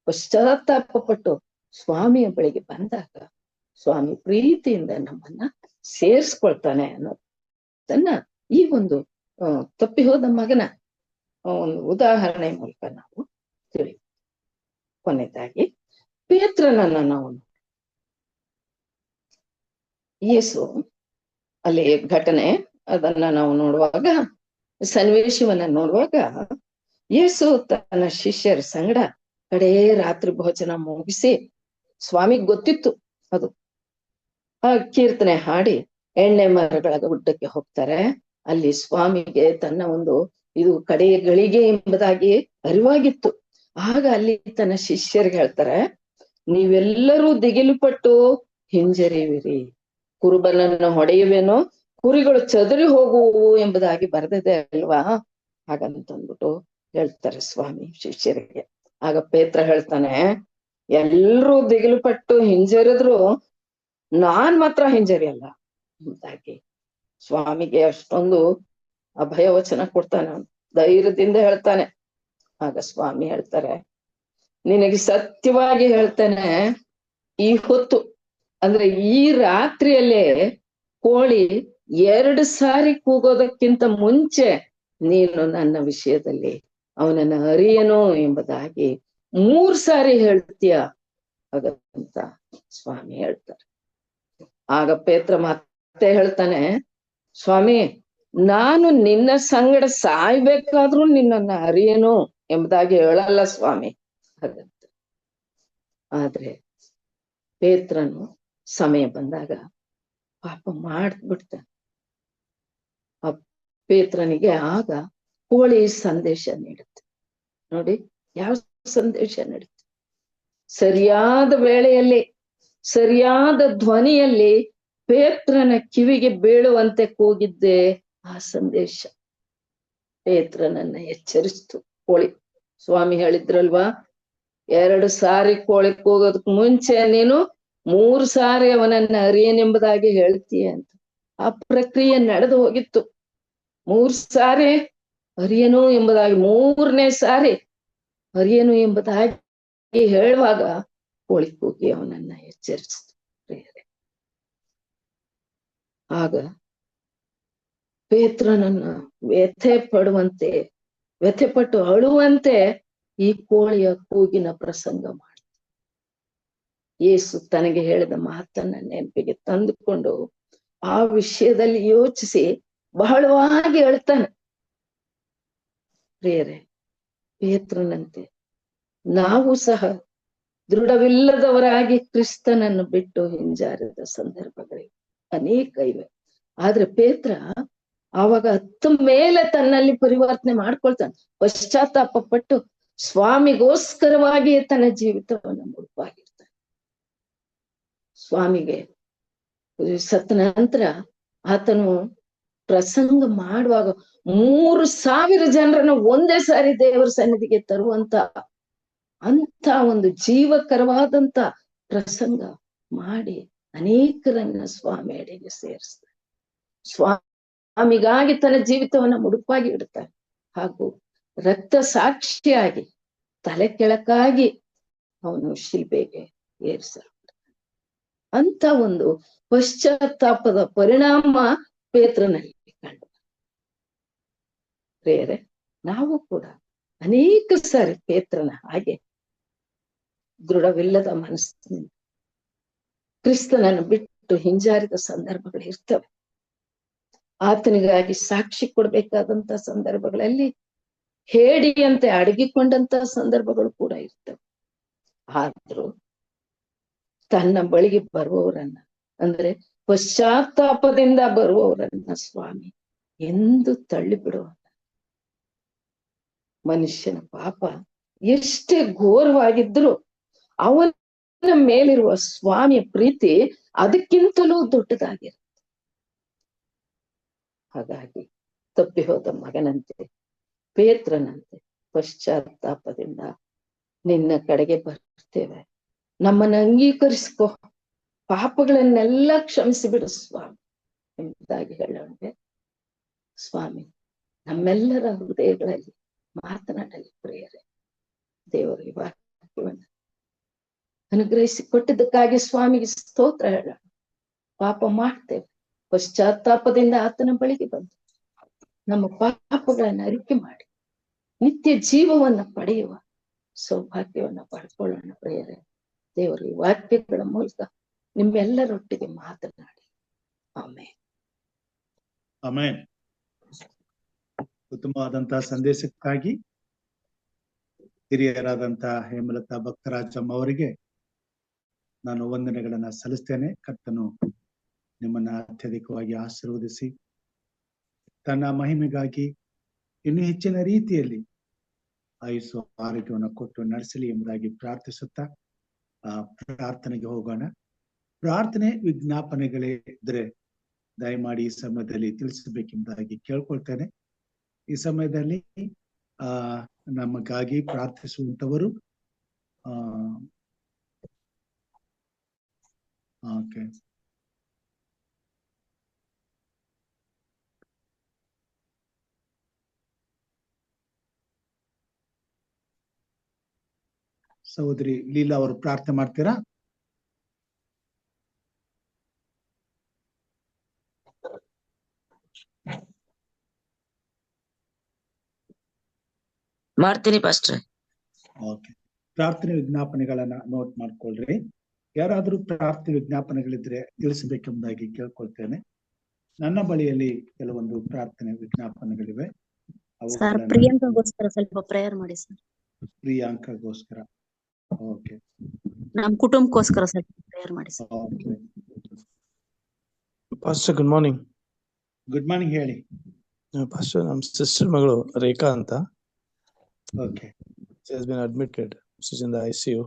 ಪಶ್ಚಾತ್ತಾಪ ಪಟ್ಟು ಸ್ವಾಮಿಯ ಬಳಿಗೆ ಬಂದಾಗ ಸ್ವಾಮಿ ಪ್ರೀತಿಯಿಂದ ನಮ್ಮನ್ನ ಸೇರಿಸ್ಕೊಳ್ತಾನೆ ಅನ್ನೋದನ್ನ ಈ ಒಂದು ತಪ್ಪಿ ಹೋದ ಮಗನ ಒಂದು ಉದಾಹರಣೆ ಮೂಲಕ ನಾವು ತಿಳಿ. ಕೊನೆಯದಾಗಿ ಪೇತ್ರನನ್ನ ನಾವು ಯೇಸು ಅಲ್ಲಿ ಘಟನೆ ಅದನ್ನ ನಾವು ನೋಡುವಾಗ, ಸನ್ನಿವೇಶವನ್ನ ನೋಡುವಾಗ, ಯೇಸು ತನ್ನ ಶಿಷ್ಯರ ಸಂಗಡ ಕಡೇ ರಾತ್ರಿ ಭೋಜನ ಮುಗಿಸಿ, ಸ್ವಾಮಿಗ್ ಗೊತ್ತಿತ್ತು ಅದು, ಆ ಕೀರ್ತನೆ ಹಾಡಿ ಎಣ್ಣೆ ಮರಗಳ ಗುಡ್ಡಕ್ಕೆ ಹೋಗ್ತಾರೆ. ಅಲ್ಲಿ ಸ್ವಾಮಿಗೆ ತನ್ನ ಒಂದು ಇದು ಕಡೆಯ ಗಳಿಗೆ ಎಂಬುದಾಗಿ ಅರಿವಾಗಿತ್ತು. ಆಗ ಅಲ್ಲಿ ತನ್ನ ಶಿಷ್ಯರಿಗೆ ಹೇಳ್ತಾರೆ, ನೀವೆಲ್ಲರೂ ದಿಗಿಲು ಪಟ್ಟು ಹಿಂಜರಿವಿರಿ, ಕುರುಬನನ್ನು ಹೊಡೆಯುವೇನೋ, ಕುರಿಗಳು ಚದುರಿ ಹೋಗುವು ಎಂಬುದಾಗಿ ಬರೆದಿದೆ ಅಲ್ವಾ, ಹಾಗಂತಂದ್ಬಿಟ್ಟು ಹೇಳ್ತಾರೆ ಸ್ವಾಮಿ ಶಿಷ್ಯರಿಗೆ. ಆಗ ಪೇತ್ರ ಹೇಳ್ತಾನೆ, ಎಲ್ರೂ ದಿಗಿಲು ಪಟ್ಟು ಹಿಂಜರಿದ್ರು, ನಾನ್ ಮಾತ್ರ ಹಿಂಜರಿಯಲ್ಲ ಎಂಬುದಾಗಿ ಸ್ವಾಮಿಗೆ ಅಷ್ಟೊಂದು ಅಭಯ ವಚನ ಕೊಡ್ತಾನೆ, ಧೈರ್ಯದಿಂದ ಹೇಳ್ತಾನೆ. ಆಗ ಸ್ವಾಮಿ ಹೇಳ್ತಾರೆ, ನಿನಗೆ ಸತ್ಯವಾಗಿ ಹೇಳ್ತಾನೆ, ಈ ಹೊತ್ತು ಅಂದ್ರೆ ಈ ರಾತ್ರಿಯಲ್ಲೇ ಕೋಳಿ 2 ಸಾರಿ ಕೂಗೋದಕ್ಕಿಂತ ಮುಂಚೆ ನೀನು ನನ್ನ ವಿಷಯದಲ್ಲಿ ಅವನನ್ನ ಅರಿಯನು ಎಂಬುದಾಗಿ 3 ಸಾರಿ ಹೇಳ್ತೀಯ ಹಾಗಂತ ಸ್ವಾಮಿ ಹೇಳ್ತಾರೆ. ಆಗ ಪೇತ್ರ ಮತ್ತೆ ಹೇಳ್ತಾನೆ, ಸ್ವಾಮಿ ನಾನು ನಿನ್ನ ಸಂಗಡ ಸಾಯ್ಬೇಕಾದ್ರೂ ನಿನ್ನನ್ನ ಅರಿಯನು ಎಂಬುದಾಗಿ ಹೇಳಲ್ಲ ಸ್ವಾಮಿ ಹಾಗಂತ. ಆದ್ರೆ ಪೇತ್ರನು ಸಮಯ ಬಂದಾಗ ಪಾಪ ಮಾಡ್ಬಿಡ್ತಾನೆ. ಆ ಪೇತ್ರನಿಗೆ ಆಗ ಕೋಳಿ ಸಂದೇಶ ನೀಡುತ್ತೆ. ನೋಡಿ ಯಾವ ಸಂದೇಶ ನೀಡುತ್ತೆ, ಸರಿಯಾದ ವೇಳೆಯಲ್ಲಿ ಸರಿಯಾದ ಧ್ವನಿಯಲ್ಲಿ ಪೇತ್ರನ ಕಿವಿಗೆ ಬೀಳುವಂತೆ ಕೂಗಿದ್ದೆ ಆ ಸಂದೇಶ ಪೇತ್ರನನ್ನ ಎಚ್ಚರಿಸ್ತು. ಕೋಳಿ ಸ್ವಾಮಿ ಹೇಳಿದ್ರಲ್ವಾ, 2 ಸಾರಿ ಕೋಳಿ ಕೂಗೋದಕ್ ಮುಂಚೆ ನೀನು 3 ಸಾರಿ ಅವನನ್ನ ಅರಿಯನೆಂಬುದಾಗಿ ಹೇಳ್ತೀಯ ಅಂತ. ಆ ಪ್ರಕ್ರಿಯೆ ನಡೆದು ಹೋಗಿತ್ತು. 3 ಸಾರಿ ಅರಿಯನು ಎಂಬುದಾಗಿ, 3ನೇ ಸಾರಿ ಅರಿಯನು ಎಂಬುದಾಗಿ ಹೇಳುವಾಗ ಕೋಳಿ ಕೂಗಿ ಅವನನ್ನ ಎಚ್ಚರಿಸಿತು. ಆಗ ಪೇತ್ರನನ್ನ ವ್ಯಥೆ ಪಟ್ಟು ಅಳುವಂತೆ ಈ ಕೋಳಿಯ ಕೂಗಿನ ಪ್ರಸಂಗ ಮಾಡಿ ಯೇಸು ತನಗೆ ಹೇಳಿದ ಮಾತನ್ನ ನೆನಪಿಗೆ ತಂದುಕೊಂಡು ಆ ವಿಷಯದಲ್ಲಿ ಯೋಚಿಸಿ ಬಹಳವಾಗಿ ಅಳ್ತಾನೆ. ಪ್ರಿಯರೇ, ಪೇತ್ರನಂತೆ ನಾವು ಸಹ ದೃಢವಿಲ್ಲದವರಾಗಿ ಕ್ರಿಸ್ತನನ್ನು ಬಿಟ್ಟು ಹಿಂಜಾರಿದ ಸಂದರ್ಭಗಳಿವೆ, ಅನೇಕ ಇವೆ. ಆದ್ರೆ ಪೇತ್ರ ಆವಾಗ 10 ಮೇಲೆ ತನ್ನಲ್ಲಿ ಪರಿವರ್ತನೆ ಮಾಡ್ಕೊಳ್ತಾನೆ. ಪಶ್ಚಾತ್ತಾಪ ಪಟ್ಟು ಸ್ವಾಮಿಗೋಸ್ಕರವಾಗಿ ತನ್ನ ಜೀವಿತವನ್ನು ಮುಡುಪಾಗಿರ್ತಾನೆ. ಸ್ವಾಮಿಗೆ ಸತ್ತ ನಂತರ ಆತನು ಪ್ರಸಂಗ ಮಾಡುವಾಗ 3,000 ಜನರನ್ನ ಒಂದೇ ಸಾರಿ ದೇವರ ಸನ್ನಿಧಿಗೆ ತರುವಂತ ಅಂತ ಒಂದು ಜೀವಕರವಾದಂತ ಪ್ರಸಂಗ ಮಾಡಿ ಅನೇಕರನ್ನ ಸ್ವಾಮಿ ಅಡಿಗೆ ಸೇರಿಸ್ತಾನೆ. ಸ್ವಾಮಿಗಾಗಿ ತನ್ನ ಜೀವಿತವನ್ನ ಮುಡುಪಾಗಿ ಇಡ್ತಾನೆ. ಹಾಗೂ ರಕ್ತ ಸಾಕ್ಷಿಯಾಗಿ ತಲೆ ಕೆಳಕಾಗಿ ಅವನು ಶಿಲ್ಬೆಗೆ ಏರಿಸಲ್ಪಡ್ತಾನೆ. ಅಂತ ಒಂದು ಪಶ್ಚಾತ್ತಾಪದ ಪರಿಣಾಮ ಪೇತ್ರನಲ್ಲಿ ಕಂಡು. ಪ್ರಿಯರೇ, ನಾವು ಕೂಡ ಅನೇಕ ಸಾರಿ ಪೇತ್ರನ ಹಾಗೆ ದೃಢವಿಲ್ಲದ ಮನಸ್ಸಿನಿಂದ ಕ್ರಿಸ್ತನನ್ನು ಬಿಟ್ಟು ಹಿಂಜಾರಿದ ಸಂದರ್ಭಗಳು ಇರ್ತವೆ. ಆತನಿಗಾಗಿ ಸಾಕ್ಷಿ ಕೊಡ್ಬೇಕಾದಂತ ಸಂದರ್ಭಗಳಲ್ಲಿ ಹೇಡಿಯಂತೆ ಅಡಗಿಕೊಂಡಂತ ಸಂದರ್ಭಗಳು ಕೂಡ ಇರ್ತವೆ. ಆದ್ರೂ ತನ್ನ ಬಳಿಗೆ ಬರುವವರನ್ನ, ಅಂದ್ರೆ ಪಶ್ಚಾತ್ತಾಪದಿಂದ ಬರುವವರನ್ನ ಸ್ವಾಮಿ ಎಂದು ತಳ್ಳಿ ಬಿಡುವ. ಮನುಷ್ಯನ ಪಾಪ ಎಷ್ಟೇ ಘೋರವಾಗಿದ್ರು ಅವನ ಮೇಲಿರುವ ಸ್ವಾಮಿಯ ಪ್ರೀತಿ ಅದಕ್ಕಿಂತಲೂ ದೊಡ್ಡದಾಗಿರುತ್ತೆ. ಹಾಗಾಗಿ ತಪ್ಪಿ ಹೋದ ಮಗನಂತೆ ಪೇತ್ರನಂತೆ ಪಶ್ಚಾತ್ತಾಪದಿಂದ ನಿನ್ನ ಕಡೆಗೆ ಬರ್ತೇವೆ, ನಮ್ಮನ್ನ ಅಂಗೀಕರಿಸ್ಕೋ, ಪಾಪಗಳನ್ನೆಲ್ಲ ಕ್ಷಮಿಸಿ ಬಿಡು ಸ್ವಾಮಿ ಎಂಬುದಾಗಿ ಹೇಳೋಣ. ಸ್ವಾಮಿ ನಮ್ಮೆಲ್ಲರ ಹೃದಯಗಳಲ್ಲಿ ಮಾತನಾಡಲಿ. ಪ್ರಿಯರೇ, ದೇವರು ಈ ವಾಕ್ಯವನ್ನು ಅನುಗ್ರಹಿಸಿ ಕೊಟ್ಟಿದ್ದಕ್ಕಾಗಿ ಸ್ವಾಮಿಗೆ ಸ್ತೋತ್ರ ಹೇಳೋಣ. ಪಾಪ ಮಾಡ್ತೇವೆ, ಪಶ್ಚಾತ್ತಾಪದಿಂದ ಆತನ ಬಳಿಗೆ ಬಂದು ನಮ್ಮ ಪಾಪಗಳನ್ನ ಅರಿಕೆ ಮಾಡಿ ನಿತ್ಯ ಜೀವವನ್ನ ಪಡೆಯುವ ಸೌಭಾಗ್ಯವನ್ನ ಪಡ್ಕೊಳ್ಳೋಣ. ಪ್ರಿಯರೇ, ದೇವರು ಈ ವಾಕ್ಯಗಳ ಮೂಲಕ ನಿಮ್ಮೆಲ್ಲರೊಟ್ಟಿಗೆ ಮಾತನಾಡಿ ಆಮೇಲೆ ಆಮೇನ್. ಉತ್ತಮವಾದಂತಹ ಸಂದೇಶಕ್ಕಾಗಿ ಹಿರಿಯರಾದಂತಹ ಹೇಮಲತಾ ಭಕ್ತರಾಜಮ್ಮ ಅವರಿಗೆ ನಾನು ವಂದನೆಗಳನ್ನ ಸಲ್ಲಿಸ್ತೇನೆ. ಕರ್ತನು ನಿಮ್ಮನ್ನ ಅತ್ಯಧಿಕವಾಗಿ ಆಶೀರ್ವದಿಸಿ ತನ್ನ ಮಹಿಮೆಗಾಗಿ ಇನ್ನು ಹೆಚ್ಚಿನ ರೀತಿಯಲ್ಲಿ ಆಯುಸ್ಸು ಆರೋಗ್ಯವನ್ನು ಕೊಟ್ಟು ನಡೆಸಲಿ ಎಂಬುದಾಗಿ ಪ್ರಾರ್ಥಿಸುತ್ತಾ ಪ್ರಾರ್ಥನೆಗೆ ಹೋಗೋಣ. ಪ್ರಾರ್ಥನೆ ವಿಜ್ಞಾಪನೆಗಳೇ ಇದ್ರೆ ದಯಮಾಡಿ ಈ ಸಮಯದಲ್ಲಿ ತಿಳಿಸಬೇಕೆಂಬುದಾಗಿ ಕೇಳ್ಕೊಳ್ತೇನೆ. ಈ ಸಮಯದಲ್ಲಿ ನಮಗಾಗಿ ಪ್ರಾರ್ಥಿಸುವಂತವರು ಓಕೆ ಸಹೋದರಿ ಲೀಲಾ ಅವರು ಪ್ರಾರ್ಥನೆ ಮಾಡ್ತೀರಾ? ಮಾಡ್ತೀನಿ ಪಾಸ್ಟ್ರೆ. ಓಕೆ, ಪ್ರಾರ್ಥನೆ ವಿಜ್ಞಾಪನೆಗಳನ್ನ ನೋಟ್ ಮಾಡ್ಕೊಳ್ರಿ. ಯಾರಾದ್ರೂ ಪ್ರಾರ್ಥನೆ ವಿಜ್ಞಾಪನೆಗಳಿದ್ರೆ ತಿಳಿಸಬೇಕೆಂಬುದಾಗಿ ಕೇಳ್ಕೊಳ್ತೇನೆ. ನನ್ನ ಬಳಿಯಲ್ಲಿ ಕೆಲವೊಂದು ಪ್ರಾರ್ಥನೆ ವಿಜ್ಞಾಪನೆಗಳಿವೆ. ಸರ್, ಪ್ರಿಯಾಂಕಾಗೋಸ್ಕರ ಸ್ವಲ್ಪ ಪ್ರೇಯರ್ ಮಾಡಿ ಸರ್. ಪ್ರಿಯಾಂಕಾಗೋಸ್ಕರ? ಓಕೆ. ನಮ್ ಕುಟುಂಬಕ್ಕೋಸ್ಕರ ಸ್ವಲ್ಪ ಪ್ರೇಯರ್ ಮಾಡಿ sir. Okay. Pastor good morning. Good morning, ಹೇಳಿ. ಪಾಸ್ಟರ್, ನಮ್ ಸಿಸ್ಟರ್ ಮಗಳು ರೇಖಾ ಅಂತ. Okay. She has been admitted. She's in the ICU.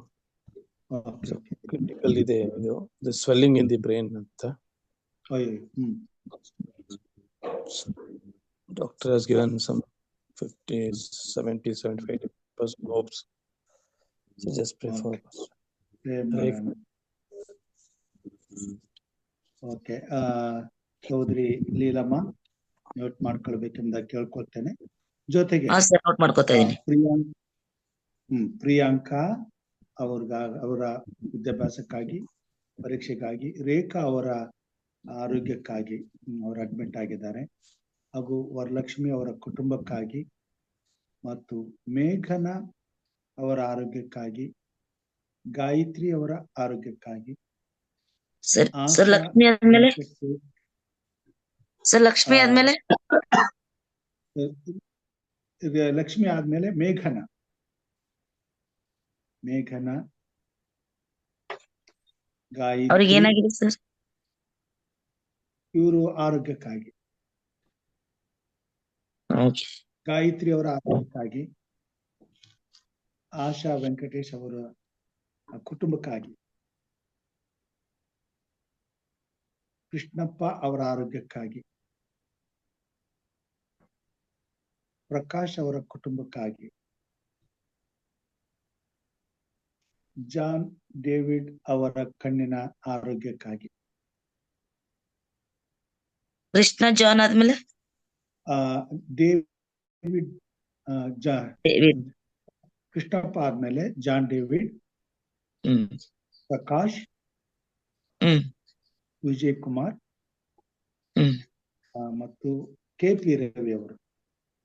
So critical ಇದೆ ಇದು, the swelling in the brain ಅಂತ. Doctor has given some 50, 70, 75% hopes. So just pray for us. Okay. ಸಹೋದರಿ Leelamma note ಮಾಡ್ಕೊಳ್ಬೇಕೆಂದ ಕೇಳ್ಕೊಳ್ತೇನೆ. ಜೊತೆಗೆ note ಮಾಡ್ಕೊತಾ ಇದೀನಿ. ಪ್ರಿಯಾಂಕಾ ಅವರ ವಿದ್ಯಾಭ್ಯಾಸಕ್ಕಾಗಿ, ಪರೀಕ್ಷೆಗಾಗಿ, ರೇಖಾ ಅವರ ಆರೋಗ್ಯಕ್ಕಾಗಿ ಅವರು ಅಡ್ಮಿಟ್ ಆಗಿದ್ದಾರೆ, ಹಾಗೂ ವರಲಕ್ಷ್ಮಿ ಅವರ ಕುಟುಂಬಕ್ಕಾಗಿ ಮತ್ತು ಮೇಘನ ಅವರ ಆರೋಗ್ಯಕ್ಕಾಗಿ, ಗಾಯತ್ರಿ ಅವರ ಆರೋಗ್ಯಕ್ಕಾಗಿ, ಸರ್ ಲಕ್ಷ್ಮಿ ಆದ್ಮೇಲೆ ಲಕ್ಷ್ಮಿ ಆದ್ಮೇಲೆ ಮೇಘನ ಅವ್ರಿಗೆ ಏನಾಗಿದೆ ಸರ್? ಇವರು ಆರೋಗ್ಯಕ್ಕಾಗಿ, ಗಾಯತ್ರಿ ಅವರ ಆರೋಗ್ಯಕ್ಕಾಗಿ, ಆಶಾ ವೆಂಕಟೇಶ್ ಅವರ ಕುಟುಂಬಕ್ಕಾಗಿ, ಕೃಷ್ಣಪ್ಪ ಅವರ ಆರೋಗ್ಯಕ್ಕಾಗಿ, ಪ್ರಕಾಶ್ ಅವರ ಕುಟುಂಬಕ್ಕಾಗಿ, ಜಾನ್ ಡೇವಿಡ್ ಅವರ ಕಣ್ಣಿನ ಆರೋಗ್ಯಕ್ಕಾಗಿ. ಕೃಷ್ಣ ಜಾನ್ ಆದ್ಮೇಲೆ ಡೇವಿಡ್, ಕೃಷ್ಣಪ್ಪ ಆದ್ಮೇಲೆ ಜಾನ್ ಡೇವಿಡ್, ಪ್ರಕಾಶ್, ವಿಜಯ್ ಕುಮಾರ್ ಮತ್ತು KP ರವಿ ಅವರು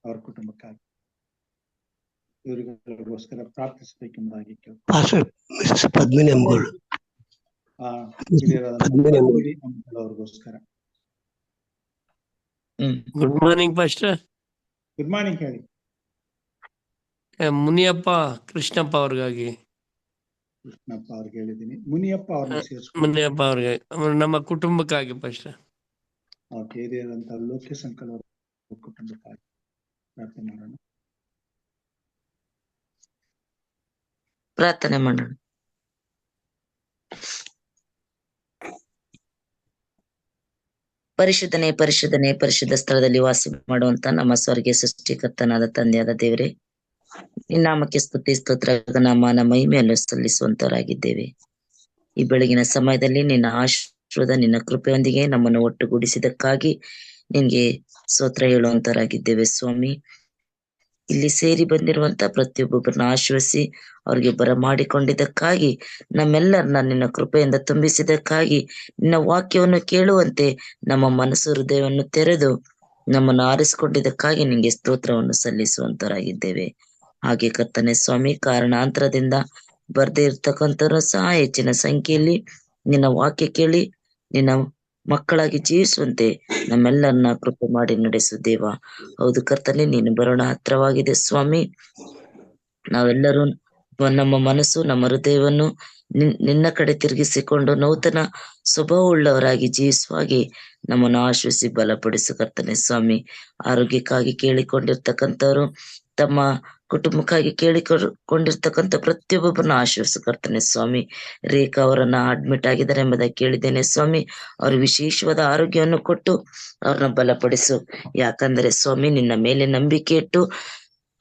ಅವರ ಕುಟುಂಬಕ್ಕಾಗಿ ಇವರಿಗೋಸ್ಕರ ಪ್ರಾರ್ಥಿಸಬೇಕೆಂಬುದಾಗಿ ಅವ್ರಿಗೋಸ್ಕರ. Good morning pastor. Good morning, ಹೇಳಿ. ಮುನಿಯಪ್ಪ ಕೃಷ್ಣಪ್ಪ ಅವ್ರಿಗಾಗಿ. ಕೃಷ್ಣಪ್ಪ ಅವ್ರಿಗೆ ಹೇಳಿದ್ದೀನಿ. ಮುನಿಯಪ್ಪ ಅವ್ರನ್ನ ಸೇರಿಸ್ಕೊಂಡು ಮುನಿಯಪ್ಪ ಅವ್ರಿಗೆ, ನಮ್ಮ ಕುಟುಂಬಕ್ಕಾಗಿ ಪಾಸ್ಟರ್. ಓಕೆ. ಹಿರಿಯರಂತ ಲೋಕೇಶ್ ಅಂಕಲ್ ಅವರ ಕುಟುಂಬಕ್ಕಾಗಿ ಪ್ರಾರ್ಥನೆ ಮಾಡೋಣ. ಪ್ರಾರ್ಥನೆ ಮಾಡೋಣ. ಪರಿಶುದ್ಧನೇ ಪರಿಶುದ್ಧನೇ ಪರಿಶುದ್ಧ ಸ್ಥಳದಲ್ಲಿ ವಾಸ ಮಾಡುವಂತ ನಮ್ಮ ಸ್ವರ್ಗೀಯ ಸೃಷ್ಟಿಕರ್ತನಾದ ತಂದೆಯಾದ ದೇವರೇ, ನಿನ್ನಾಮಕ್ಕೆ ಸ್ತುತಿ ಸ್ತೋತ್ರ ನಾಮನ ಮಹಿಮೆಯನ್ನು ಸಲ್ಲಿಸುವಂತವರಾಗಿದ್ದೇವೆ. ಈ ಬೆಳಗಿನ ಸಮಯದಲ್ಲಿ ನಿನ್ನ ಆಶೀರ್ವಾದ, ನಿನ್ನ ಕೃಪೆಯೊಂದಿಗೆ ನಮ್ಮನ್ನು ಒಟ್ಟುಗೂಡಿಸಿದಕ್ಕಾಗಿ ನಿನ್ಗೆ ಸ್ತೋತ್ರ ಹೇಳುವಂತವರಾಗಿದ್ದೇವೆ ಸ್ವಾಮಿ. ಇಲ್ಲಿ ಸೇರಿ ಬಂದಿರುವಂತ ಪ್ರತಿಯೊಬ್ಬೊಬ್ಬರನ್ನ ಆಶ್ವಸಿ ಅವ್ರಿಗೆ ಬರಮಾಡಿಕೊಂಡಿದ್ದಕ್ಕಾಗಿ, ನಮ್ಮೆಲ್ಲರನ್ನ ನಿನ್ನ ಕೃಪೆಯಿಂದ ತುಂಬಿಸಿದಕ್ಕಾಗಿ, ನಿನ್ನ ವಾಕ್ಯವನ್ನು ಕೇಳುವಂತೆ ನಮ್ಮ ಮನಸ್ಸು ಹೃದಯವನ್ನು ತೆರೆದು ನಮ್ಮನ್ನು ಆರಿಸಿಕೊಂಡಿದ್ದಕ್ಕಾಗಿ ನಿಂಗೆ ಸ್ತೋತ್ರವನ್ನು ಸಲ್ಲಿಸುವಂತರಾಗಿದ್ದೇವೆ. ಹಾಗೆ ಕರ್ತನೆ ಸ್ವಾಮಿ, ಕಾರಣಾಂತರದಿಂದ ಬರ್ದೇ ಇರ್ತಕ್ಕಂಥವ್ರು ಸಹ ಹೆಚ್ಚಿನ ಸಂಖ್ಯೆಯಲ್ಲಿ ನಿನ್ನ ವಾಕ್ಯ ಕೇಳಿ ನಿನ್ನ ಮಕ್ಕಳಾಗಿ ಜೀವಿಸುವಂತೆ ನಮ್ಮೆಲ್ಲರನ್ನ ಕೃಪೆ ಮಾಡಿ ನಡೆಸು ದೇವ. ಹೌದು ಕರ್ತನೆ, ನೀನು ಬರೋಣ ಹತ್ರವಾಗಿದೆ ಸ್ವಾಮಿ. ನಾವೆಲ್ಲರೂ ನಮ್ಮ ಮನಸ್ಸು ನಮ್ಮ ಹೃದಯವನ್ನು ನಿನ್ನ ಕಡೆ ತಿರುಗಿಸಿಕೊಂಡು ನೂತನ ಸ್ವಭಾವವುಳ್ಳವರಾಗಿ ಜೀವಿಸುವ ಹಾಗೆ ನಮ್ಮನ್ನು ಆಶ್ವಸಿ ಬಲಪಡಿಸು ಕರ್ತನೆ ಸ್ವಾಮಿ. ಆರೋಗ್ಯಕ್ಕಾಗಿ ಕೇಳಿಕೊಂಡಿರ್ತಕ್ಕಂಥವ್ರು, ತಮ್ಮ ಕುಟುಂಬಕ್ಕಾಗಿ ಕೇಳಿಕೊಂಡಿರ್ತಕ್ಕಂಥ ಪ್ರತಿಯೊಬ್ಬೊಬ್ಬರನ್ನ ಆಶ್ವಸಿಸು ಕರ್ತನೆ ಸ್ವಾಮಿ. ರೇಖಾ ಅವರನ್ನ ಅಡ್ಮಿಟ್ ಆಗಿದ್ದಾರೆ ಎಂಬುದಾಗಿ ಕೇಳಿದ್ದೇನೆ ಸ್ವಾಮಿ. ಅವ್ರ ವಿಶೇಷವಾದ ಆರೋಗ್ಯವನ್ನು ಕೊಟ್ಟು ಅವ್ರನ್ನ ಬಲಪಡಿಸು. ಯಾಕಂದ್ರೆ ಸ್ವಾಮಿ, ನಿನ್ನ ಮೇಲೆ ನಂಬಿಕೆ ಇಟ್ಟು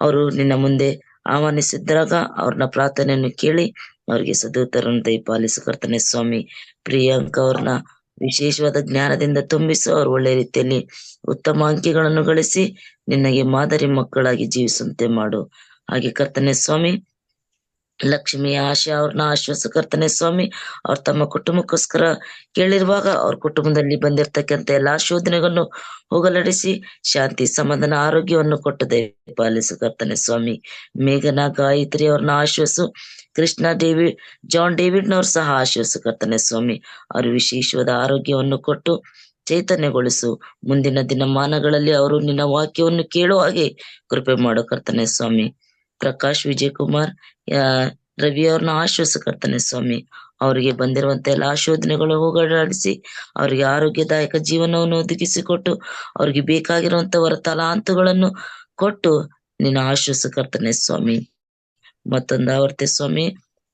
ಅವರು ನಿನ್ನ ಮುಂದೆ ಆಹ್ವಾನಿಸಿದ್ದಾಗ ಅವ್ರನ್ನ ಪ್ರಾರ್ಥನೆಯನ್ನು ಕೇಳಿ ಅವ್ರಿಗೆ ಸದುತ್ತರನ್ನು ದಯಪಾಲಿಸು ಕರ್ತನೆ ಸ್ವಾಮಿ. ಪ್ರಿಯಾಂಕ ಅವ್ರನ್ನ ವಿಶೇಷವಾದ ಜ್ಞಾನದಿಂದ ತುಂಬಿಸು. ಅವ್ರು ಒಳ್ಳೆ ರೀತಿಯಲ್ಲಿ ಉತ್ತಮ ಅಂಕಿಗಳನ್ನು ಗಳಿಸಿ ನಿನಗೆ ಮಾದರಿ ಮಕ್ಕಳಾಗಿ ಜೀವಿಸುವಂತೆ ಮಾಡು. ಹಾಗೆ ಕರ್ತನೆ ಸ್ವಾಮಿ, ಲಕ್ಷ್ಮಿ ಆಶಾ ಅವ್ರನ್ನ ಆಶ್ವಾಸ ಕರ್ತನೆ ಸ್ವಾಮಿ. ಅವ್ರ ತಮ್ಮ ಕುಟುಂಬಕ್ಕೋಸ್ಕರ ಕೇಳಿರುವಾಗ ಅವ್ರ ಕುಟುಂಬದಲ್ಲಿ ಬಂದಿರ್ತಕ್ಕಂಥ ಎಲ್ಲಾ ಶೋಧನೆಗಳನ್ನು ಹೋಗಲಾಡಿಸಿ ಶಾಂತಿ, ಸಮಾಧಾನ, ಆರೋಗ್ಯವನ್ನು ಕೊಟ್ಟು ದಯಪಾಲಿಸು ಕರ್ತನೆ ಸ್ವಾಮಿ. ಮೇಘನಾ, ಗಾಯತ್ರಿ ಅವ್ರನ್ನ ಆಶ್ವಾಸು. ಕೃಷ್ಣ, ಜಾನ್ ಡೇವಿಡ್ನವ್ರು ಸಹ ಆಶ್ವಾಸ ಕರ್ತನೆ ಸ್ವಾಮಿ. ಅವ್ರ ವಿಶೇಷವಾದ ಆರೋಗ್ಯವನ್ನು ಕೊಟ್ಟು ಚೈತನ್ಯಗೊಳಿಸು. ಮುಂದಿನ ದಿನಮಾನಗಳಲ್ಲಿ ಅವರು ನಿನ್ನ ವಾಕ್ಯವನ್ನು ಕೇಳುವ ಹಾಗೆ ಕೃಪೆ ಮಾಡು ಕರ್ತನೆ ಸ್ವಾಮಿ. ಪ್ರಕಾಶ್, ವಿಜಯ್ ಕುಮಾರ್, ರವಿ ಅವ್ರನ್ನ ಆಶ್ವಾಸ ಕರ್ತನೆ ಸ್ವಾಮಿ. ಅವರಿಗೆ ಬಂದಿರುವಂತ ಎಲ್ಲ ಶೋಧನೆಗಳು ಹೋಗಲಾಡಿಸಿ ಅವರಿಗೆ ಆರೋಗ್ಯದಾಯಕ ಜೀವನವನ್ನು ಒದಗಿಸಿಕೊಟ್ಟು ಅವ್ರಿಗೆ ಬೇಕಾಗಿರುವಂತವರ ತಲಾಂತುಗಳನ್ನು ಕೊಟ್ಟು ನಿನ್ನ ಆಶ್ವಾಸ ಕರ್ತನೆ ಸ್ವಾಮಿ. ಮತ್ತೊಂದು ಆವರ್ತಿ ಸ್ವಾಮಿ,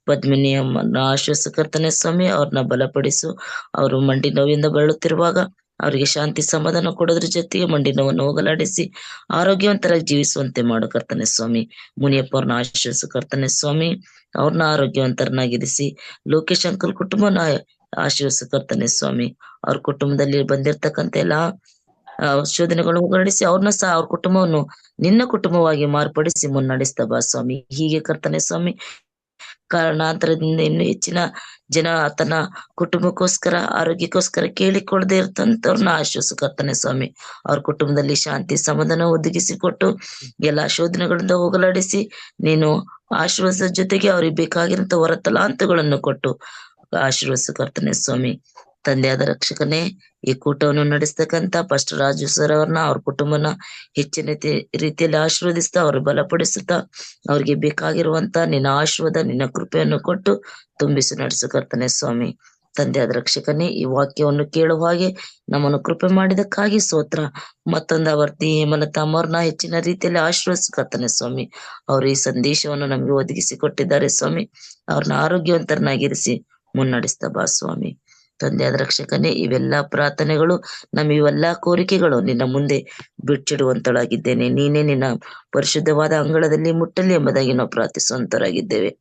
ಪದ್ಮಿನಿ ಅಮ್ಮನ ಆಶ್ವಾಸ ಕರ್ತನೆ ಸ್ವಾಮಿ. ಅವ್ರನ್ನ ಬಲಪಡಿಸು. ಅವರು ಮಂಡಿ ನೋವಿಂದ ಬಳಲುತ್ತಿರುವಾಗ ಅವರಿಗೆ ಶಾಂತಿ, ಸಮಾಧಾನ ಕೊಡೋದ್ರ ಜೊತೆಗೆ ಮಂಡಿ ನೋವನ್ನು ಹೋಗಲಾಡಿಸಿ ಆರೋಗ್ಯವಂತರಾಗಿ ಜೀವಿಸುವಂತೆ ಮಾಡು ಕರ್ತನೆ ಸ್ವಾಮಿ. ಮುನಿಯಪ್ಪ ಅವ್ರನ್ನ ಆಶ್ವಾಸ ಕರ್ತನೆ ಸ್ವಾಮಿ. ಅವ್ರನ್ನ ಆರೋಗ್ಯವಂತರನ್ನಾಗಿರಿಸಿ ಲೋಕೇಶ್ ಅಂಕಲ್ ಕುಟುಂಬನ ಆಶ್ವಾಸ ಕರ್ತನೆ ಸ್ವಾಮಿ. ಅವ್ರ ಕುಟುಂಬದಲ್ಲಿ ಬಂದಿರ್ತಕ್ಕಂಥ ಎಲ್ಲಾ ಶೋಧನೆಗಳನ್ನು ಹೋಗಲಾಡಿಸಿ ಅವ್ರನ್ನ ಸಹ ಅವ್ರ ಕುಟುಂಬವನ್ನು ನಿನ್ನ ಕುಟುಂಬವಾಗಿ ಮಾರ್ಪಡಿಸಿ ಮುನ್ನಡೆಸ್ತಾ ಬಾ ಸ್ವಾಮಿ. ಹೀಗೆ ಕರ್ತನೆ ಸ್ವಾಮಿ, ಕಾರಣಾಂತರದಿಂದ ಇನ್ನು ಹೆಚ್ಚಿನ ಜನ ತನ್ನ ಕುಟುಂಬಕ್ಕೋಸ್ಕರ, ಆರೋಗ್ಯಕ್ಕೋಸ್ಕರ ಕೇಳಿಕೊಳ್ಳದೆ ಇರ್ತಂತವ್ರನ್ನ ಆಶ್ವಾಸ ಕರ್ತನೆ ಸ್ವಾಮಿ. ಅವ್ರ ಕುಟುಂಬದಲ್ಲಿ ಶಾಂತಿ, ಸಮಾಧಾನ ಒದಗಿಸಿಕೊಟ್ಟು ಎಲ್ಲಾ ಶೋಧನೆಗಳಿಂದ ಹೋಗಲಾಡಿಸಿ ನೀನು ಆಶೀರ್ವಾದದ ಜೊತೆಗೆ ಅವ್ರಿಗೆ ಬೇಕಾಗಿರಂತ ಹೊರ ತಲಾಂತಗಳನ್ನು ಕೊಟ್ಟು ಆಶೀರ್ವದಿಸು ಕರ್ತನೆ ಸ್ವಾಮಿ. ತಂದೆಯಾದ ರಕ್ಷಕನೇ, ಈ ಕೂಟವನ್ನು ನಡೆಸ್ತಕ್ಕಂತ ಪಾಸ್ಟರ್ ರಾಜು ಸರ್ ಅವ್ರನ್ನ, ಅವ್ರ ಕುಟುಂಬನ ಹೆಚ್ಚಿನ ರೀತಿಯಲ್ಲಿ ಆಶೀರ್ವದಿಸ್ತಾ ಅವ್ರು ಬಲಪಡಿಸುತ್ತಾ ಅವ್ರಿಗೆ ಬೇಕಾಗಿರುವಂತ ನಿನ್ನ ಆಶೀರ್ವಾದ, ನಿನ್ನ ಕೃಪೆಯನ್ನು ಕೊಟ್ಟು ತುಂಬಿಸಿ ನಡೆಸು ಕರ್ತನೆ ಸ್ವಾಮಿ. ತಂದೆಯಾದ ರಕ್ಷಕನೇ, ಈ ವಾಕ್ಯವನ್ನು ಕೇಳುವ ಹಾಗೆ ನಮ್ಮನ್ನು ಕೃಪೆ ಮಾಡಿದಕ್ಕಾಗಿ ಸ್ತೋತ್ರ. ಮತ್ತೊಂದು ಆವರ್ತಿ ಹೇಮಲತಾ ಅಮ್ಮವ್ರನ್ನ ಹೆಚ್ಚಿನ ರೀತಿಯಲ್ಲಿ ಆಶೀರ್ವದಿಸು ಕರ್ತನೆ ಸ್ವಾಮಿ. ಅವರು ಈ ಸಂದೇಶವನ್ನು ನಮಗೆ ಒದಗಿಸಿ ಕೊಟ್ಟಿದ್ದಾರೆ ಸ್ವಾಮಿ. ಅವ್ರನ್ನ ಆರೋಗ್ಯವಂತರನ್ನಾಗಿರಿಸಿ ಮುನ್ನಡೆಸ್ತಾ ಬಾ ಸ್ವಾಮಿ. ತಂದೆಯಾದ ರಕ್ಷಕನೇ, ಇವೆಲ್ಲಾ ಪ್ರಾರ್ಥನೆಗಳು, ನಮ್ಮ ಇವೆಲ್ಲಾ ಕೋರಿಕೆಗಳು ನಿನ್ನ ಮುಂದೆ ಬಿಚ್ಚಿಡುವಂತಳಾಗಿದ್ದೇನೆ. ನೀನೇ ನಿನ್ನ ಪರಿಶುದ್ಧವಾದ ಅಂಗಳದಲ್ಲಿ ಮುಟ್ಟಲಿ ಎಂಬುದಾಗಿ ನಾವು ಪ್ರಾರ್ಥಿಸುವಂತರಾಗಿದ್ದೇವೆ.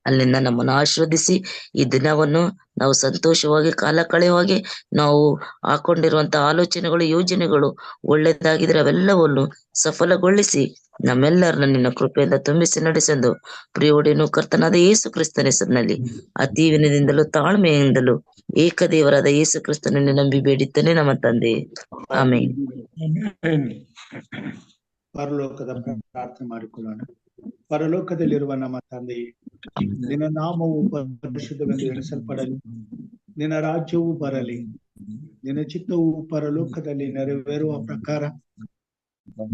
ಅಲ್ಲಿಂದ ನಮ್ಮನ್ನು ಆಶೀರ್ವದಿಸಿ ಈ ದಿನವನ್ನು ನಾವು ಸಂತೋಷವಾಗಿ ಕಾಲ ಕಳೆಯುವಾಗೆ ನಾವು ಹಾಕೊಂಡಿರುವಂತಹ ಆಲೋಚನೆಗಳು, ಯೋಜನೆಗಳು ಒಳ್ಳೆದಾಗಿದ್ರೆ ಅವೆಲ್ಲವನ್ನು ಸಫಲಗೊಳಿಸಿ ನಮ್ಮೆಲ್ಲರನ್ನ ನಿನ್ನ ಕೃಪೆಯಿಂದ ತುಂಬಿಸಿ ನಡೆಸೆಂದು ಪ್ರಿಯೋಡಿನು ಕರ್ತನಾದ ಯೇಸು ಕ್ರಿಸ್ತನ ಹೆಸರಿನಲ್ಲಿ ಅತಿ ವಿನಯದಿಂದಲೂ ತಾಳ್ಮೆಯಿಂದಲೂ ಏಕದೇವರಾದ ಯೇಸು ಕ್ರಿಸ್ತನನ್ನು ನಂಬಿ ಬೇಡಿದ್ದೇನೆ ನಮ್ಮ ತಂದೆ, ಆಮೇಲೆ. ಪರಲೋಕದ ಪ್ರಾರ್ಥನೆ ಮಾಡಿಕೊಳ್ಳೋಣ. ಪರಲೋಕದಲ್ಲಿರುವ ನಮ್ಮ ತಂದೆಯೇ, ನಿನ್ನ ನಾಮವು ಪರಿಶುದ್ಧವೆಂದು ಎಣಿಸಲ್ಪಡಲಿ, ನಿನ್ನ ರಾಜ್ಯವು ಬರಲಿ, ನಿನ್ನ ಚಿತ್ತವು ಪರಲೋಕದಲ್ಲಿ ನೆರವೇರುವ ಪ್ರಕಾರ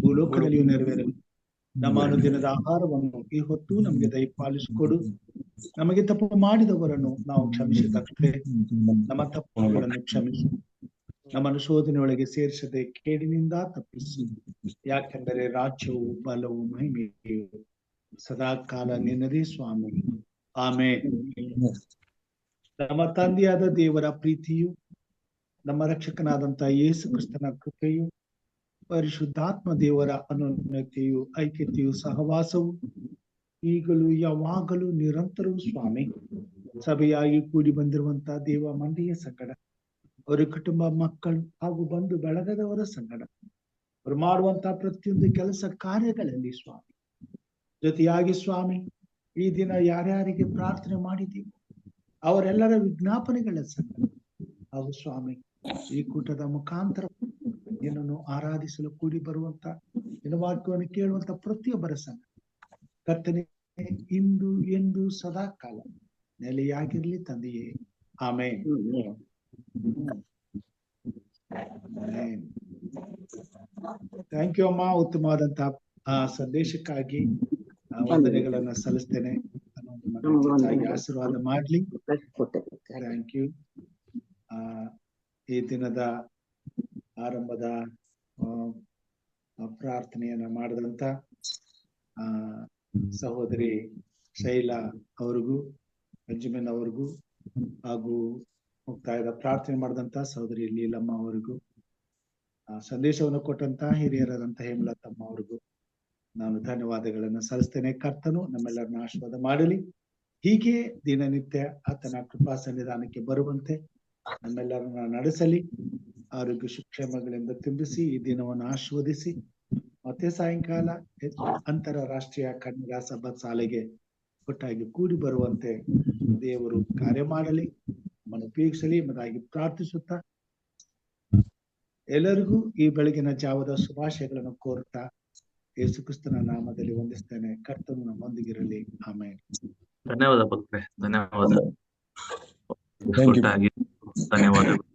ಭೂಲೋಕದಲ್ಲಿಯೂ ನೆರವೇರಲಿ. ನಮ್ಮ ಅನುದಿನದ ಆಹಾರವನ್ನು ಈ ಹೊತ್ತು ನಮಗೆ ದಯಪಾಲಿಸಿಕೊಡು. ನಮಗೆ ತಪ್ಪು ಮಾಡಿದವರನ್ನು ನಾವು ಕ್ಷಮಿಸಿದಷ್ಟೇ ನಮ್ಮ ತಪ್ಪುಗಳನ್ನು ಕ್ಷಮಿಸು. ನಮ್ಮನ್ನು ಶೋಧನೆಯೊಳಗೆ ಸೇರಿಸದೆ ಕೇಡಿನಿಂದ ತಪ್ಪಿಸು. ಯಾಕೆಂದರೆ ರಾಜ್ಯವು, ಬಲವು, ಮಹಿಮೆಯು ಸದಾ ಕಾಲ ನಿನ್ನದೇ ಸ್ವಾಮಿ. ಆಮೇಲೆ ನಮ್ಮ ತಂದೆಯಾದ ದೇವರ ಪ್ರೀತಿಯು, ನಮ್ಮ ರಕ್ಷಕನಾದಂತಹ ಯೇಸು ಕ್ರಿಸ್ತನ ಕೃಪೆಯು, ಪರಿಶುದ್ಧಾತ್ಮ ದೇವರ ಅನುನ್ನತೆಯು, ಐಕ್ಯತೆಯು, ಸಹವಾಸವು ಈಗಲೂ ಯಾವಾಗಲೂ ನಿರಂತರವೂ ಸ್ವಾಮಿ ಸಭೆಯಾಗಿ ಕೂಡಿ ಬಂದಿರುವಂತಹ ದೇವ ಮಂದಿಯ ಸಂಗಡ, ಅವರ ಕುಟುಂಬ, ಮಕ್ಕಳು ಹಾಗೂ ಬಂಧು ಬಳಗದವರ ಸಂಗಡ, ಅವರು ಮಾಡುವಂತಹ ಪ್ರತಿಯೊಂದು ಕೆಲಸ ಕಾರ್ಯಗಳಲ್ಲಿ ಸ್ವಾಮಿ ಜೊತೆಯಾಗಿ ಸ್ವಾಮಿ, ಈ ದಿನ ಯಾರ್ಯಾರಿಗೆ ಪ್ರಾರ್ಥನೆ ಮಾಡಿದ್ದೀವಿ ಅವರೆಲ್ಲರ ವಿಜ್ಞಾಪನೆಗಳ ಸಂಗಡ ಹಾಗೂ ಸ್ವಾಮಿ ಈ ಕೂಟದ ಮುಖಾಂತರ ನಿನ್ನನ್ನು ಆರಾಧಿಸಲು ಕೂಡಿ ಬರುವಂತ ನಿನ್ನ ವಾಕ್ಯವನ್ನು ಕೇಳುವಂತ ಪ್ರತಿಯೊಬ್ಬರ ಸಂಗಡ ಕರ್ತನೆ ಇಂದು ಎಂದು ಸದಾ ಕಾಲ ನೆಲೆಯಾಗಿರ್ಲಿ ತಂದೆಯೇ. ಆಮೇಲೆ ಥ್ಯಾಂಕ್ ಯು ಅಮ್ಮ, ಉತ್ತಮವಾದಂತಹ ಸಂದೇಶಕ್ಕಾಗಿ ವಂದನೆಗಳನ್ನ ಸಲ್ಲಿಸ್ತೇನೆ. ಆಶೀರ್ವಾದ ಮಾಡ್ಲಿ. Thank you. ಈ ದಿನದ ಆರಂಭದ ಪ್ರಾರ್ಥನೆಯನ್ನ ಮಾಡಿದಂತ ಸಹೋದರಿ ಶೈಲಾ ಅವರಿಗೂ, ಬೆಂಜಮಿನ್ ಅವರಿಗೂ, ಹಾಗೂ ಮುಕ್ತಾಯದ ಪ್ರಾರ್ಥನೆ ಮಾಡಿದಂತ ಸಹೋದರಿ ಲೀಲಮ್ಮ ಅವರಿಗೂ, ಸಂದೇಶವನ್ನು ಕೊಟ್ಟಂತ ಹಿರಿಯರಾದಂತ ಹೇಮಲತಮ್ಮ ಅವರಿಗೂ ನಾನು ಧನ್ಯವಾದಗಳನ್ನು ಸಲ್ಲಿಸ್ತೇನೆ. ಕರ್ತನು ನಮ್ಮೆಲ್ಲರನ್ನ ಆಶೀರ್ವಾದ ಮಾಡಲಿ. ಹೀಗೆ ದಿನನಿತ್ಯ ಆತನ ಕೃಪಾ ಸನ್ನಿಧಾನಕ್ಕೆ ಬರುವಂತೆ ನಮ್ಮೆಲ್ಲರನ್ನ ನಡೆಸಲಿ. ಆರೋಗ್ಯ ಸುಕ್ಷೇಮಗಳಿಂದ ತುಂಬಿಸಿ ಈ ದಿನವನ್ನು ಆಶೀರ್ವದಿಸಿ ಮತ್ತೆ ಸಾಯಂಕಾಲ ಅಂತಾರಾಷ್ಟ್ರೀಯ ಕನ್ನಡ ಸಭಾ ಶಾಲೆಗೆ ಒಟ್ಟಾಗಿ ಕೂಡಿ ಬರುವಂತೆ ದೇವರು ಕಾರ್ಯ ಮಾಡಲಿ, ನಮ್ಮನ್ನು ಉಪಯೋಗಿಸಲಿ ಎಂಬುದಾಗಿ ಪ್ರಾರ್ಥಿಸುತ್ತಾ ಎಲ್ಲರಿಗೂ ಈ ಬೆಳಗಿನ ಜಾವದ ಶುಭಾಶಯಗಳನ್ನು ಕೋರುತ್ತಾ ಯೇಸು ಕ್ರಿಸ್ತನ ನಾಮದಲ್ಲಿ ವಂದಿಸ್ತೇನೆ. ಕರ್ತನು ನಮ್ಮೊಂದಿಗಿರಲಿ. ಆಮೇಲೆ ಧನ್ಯವಾದ ಭಕ್ತರೆ, ಧನ್ಯವಾದ. ಧನ್ಯವಾದಗಳು.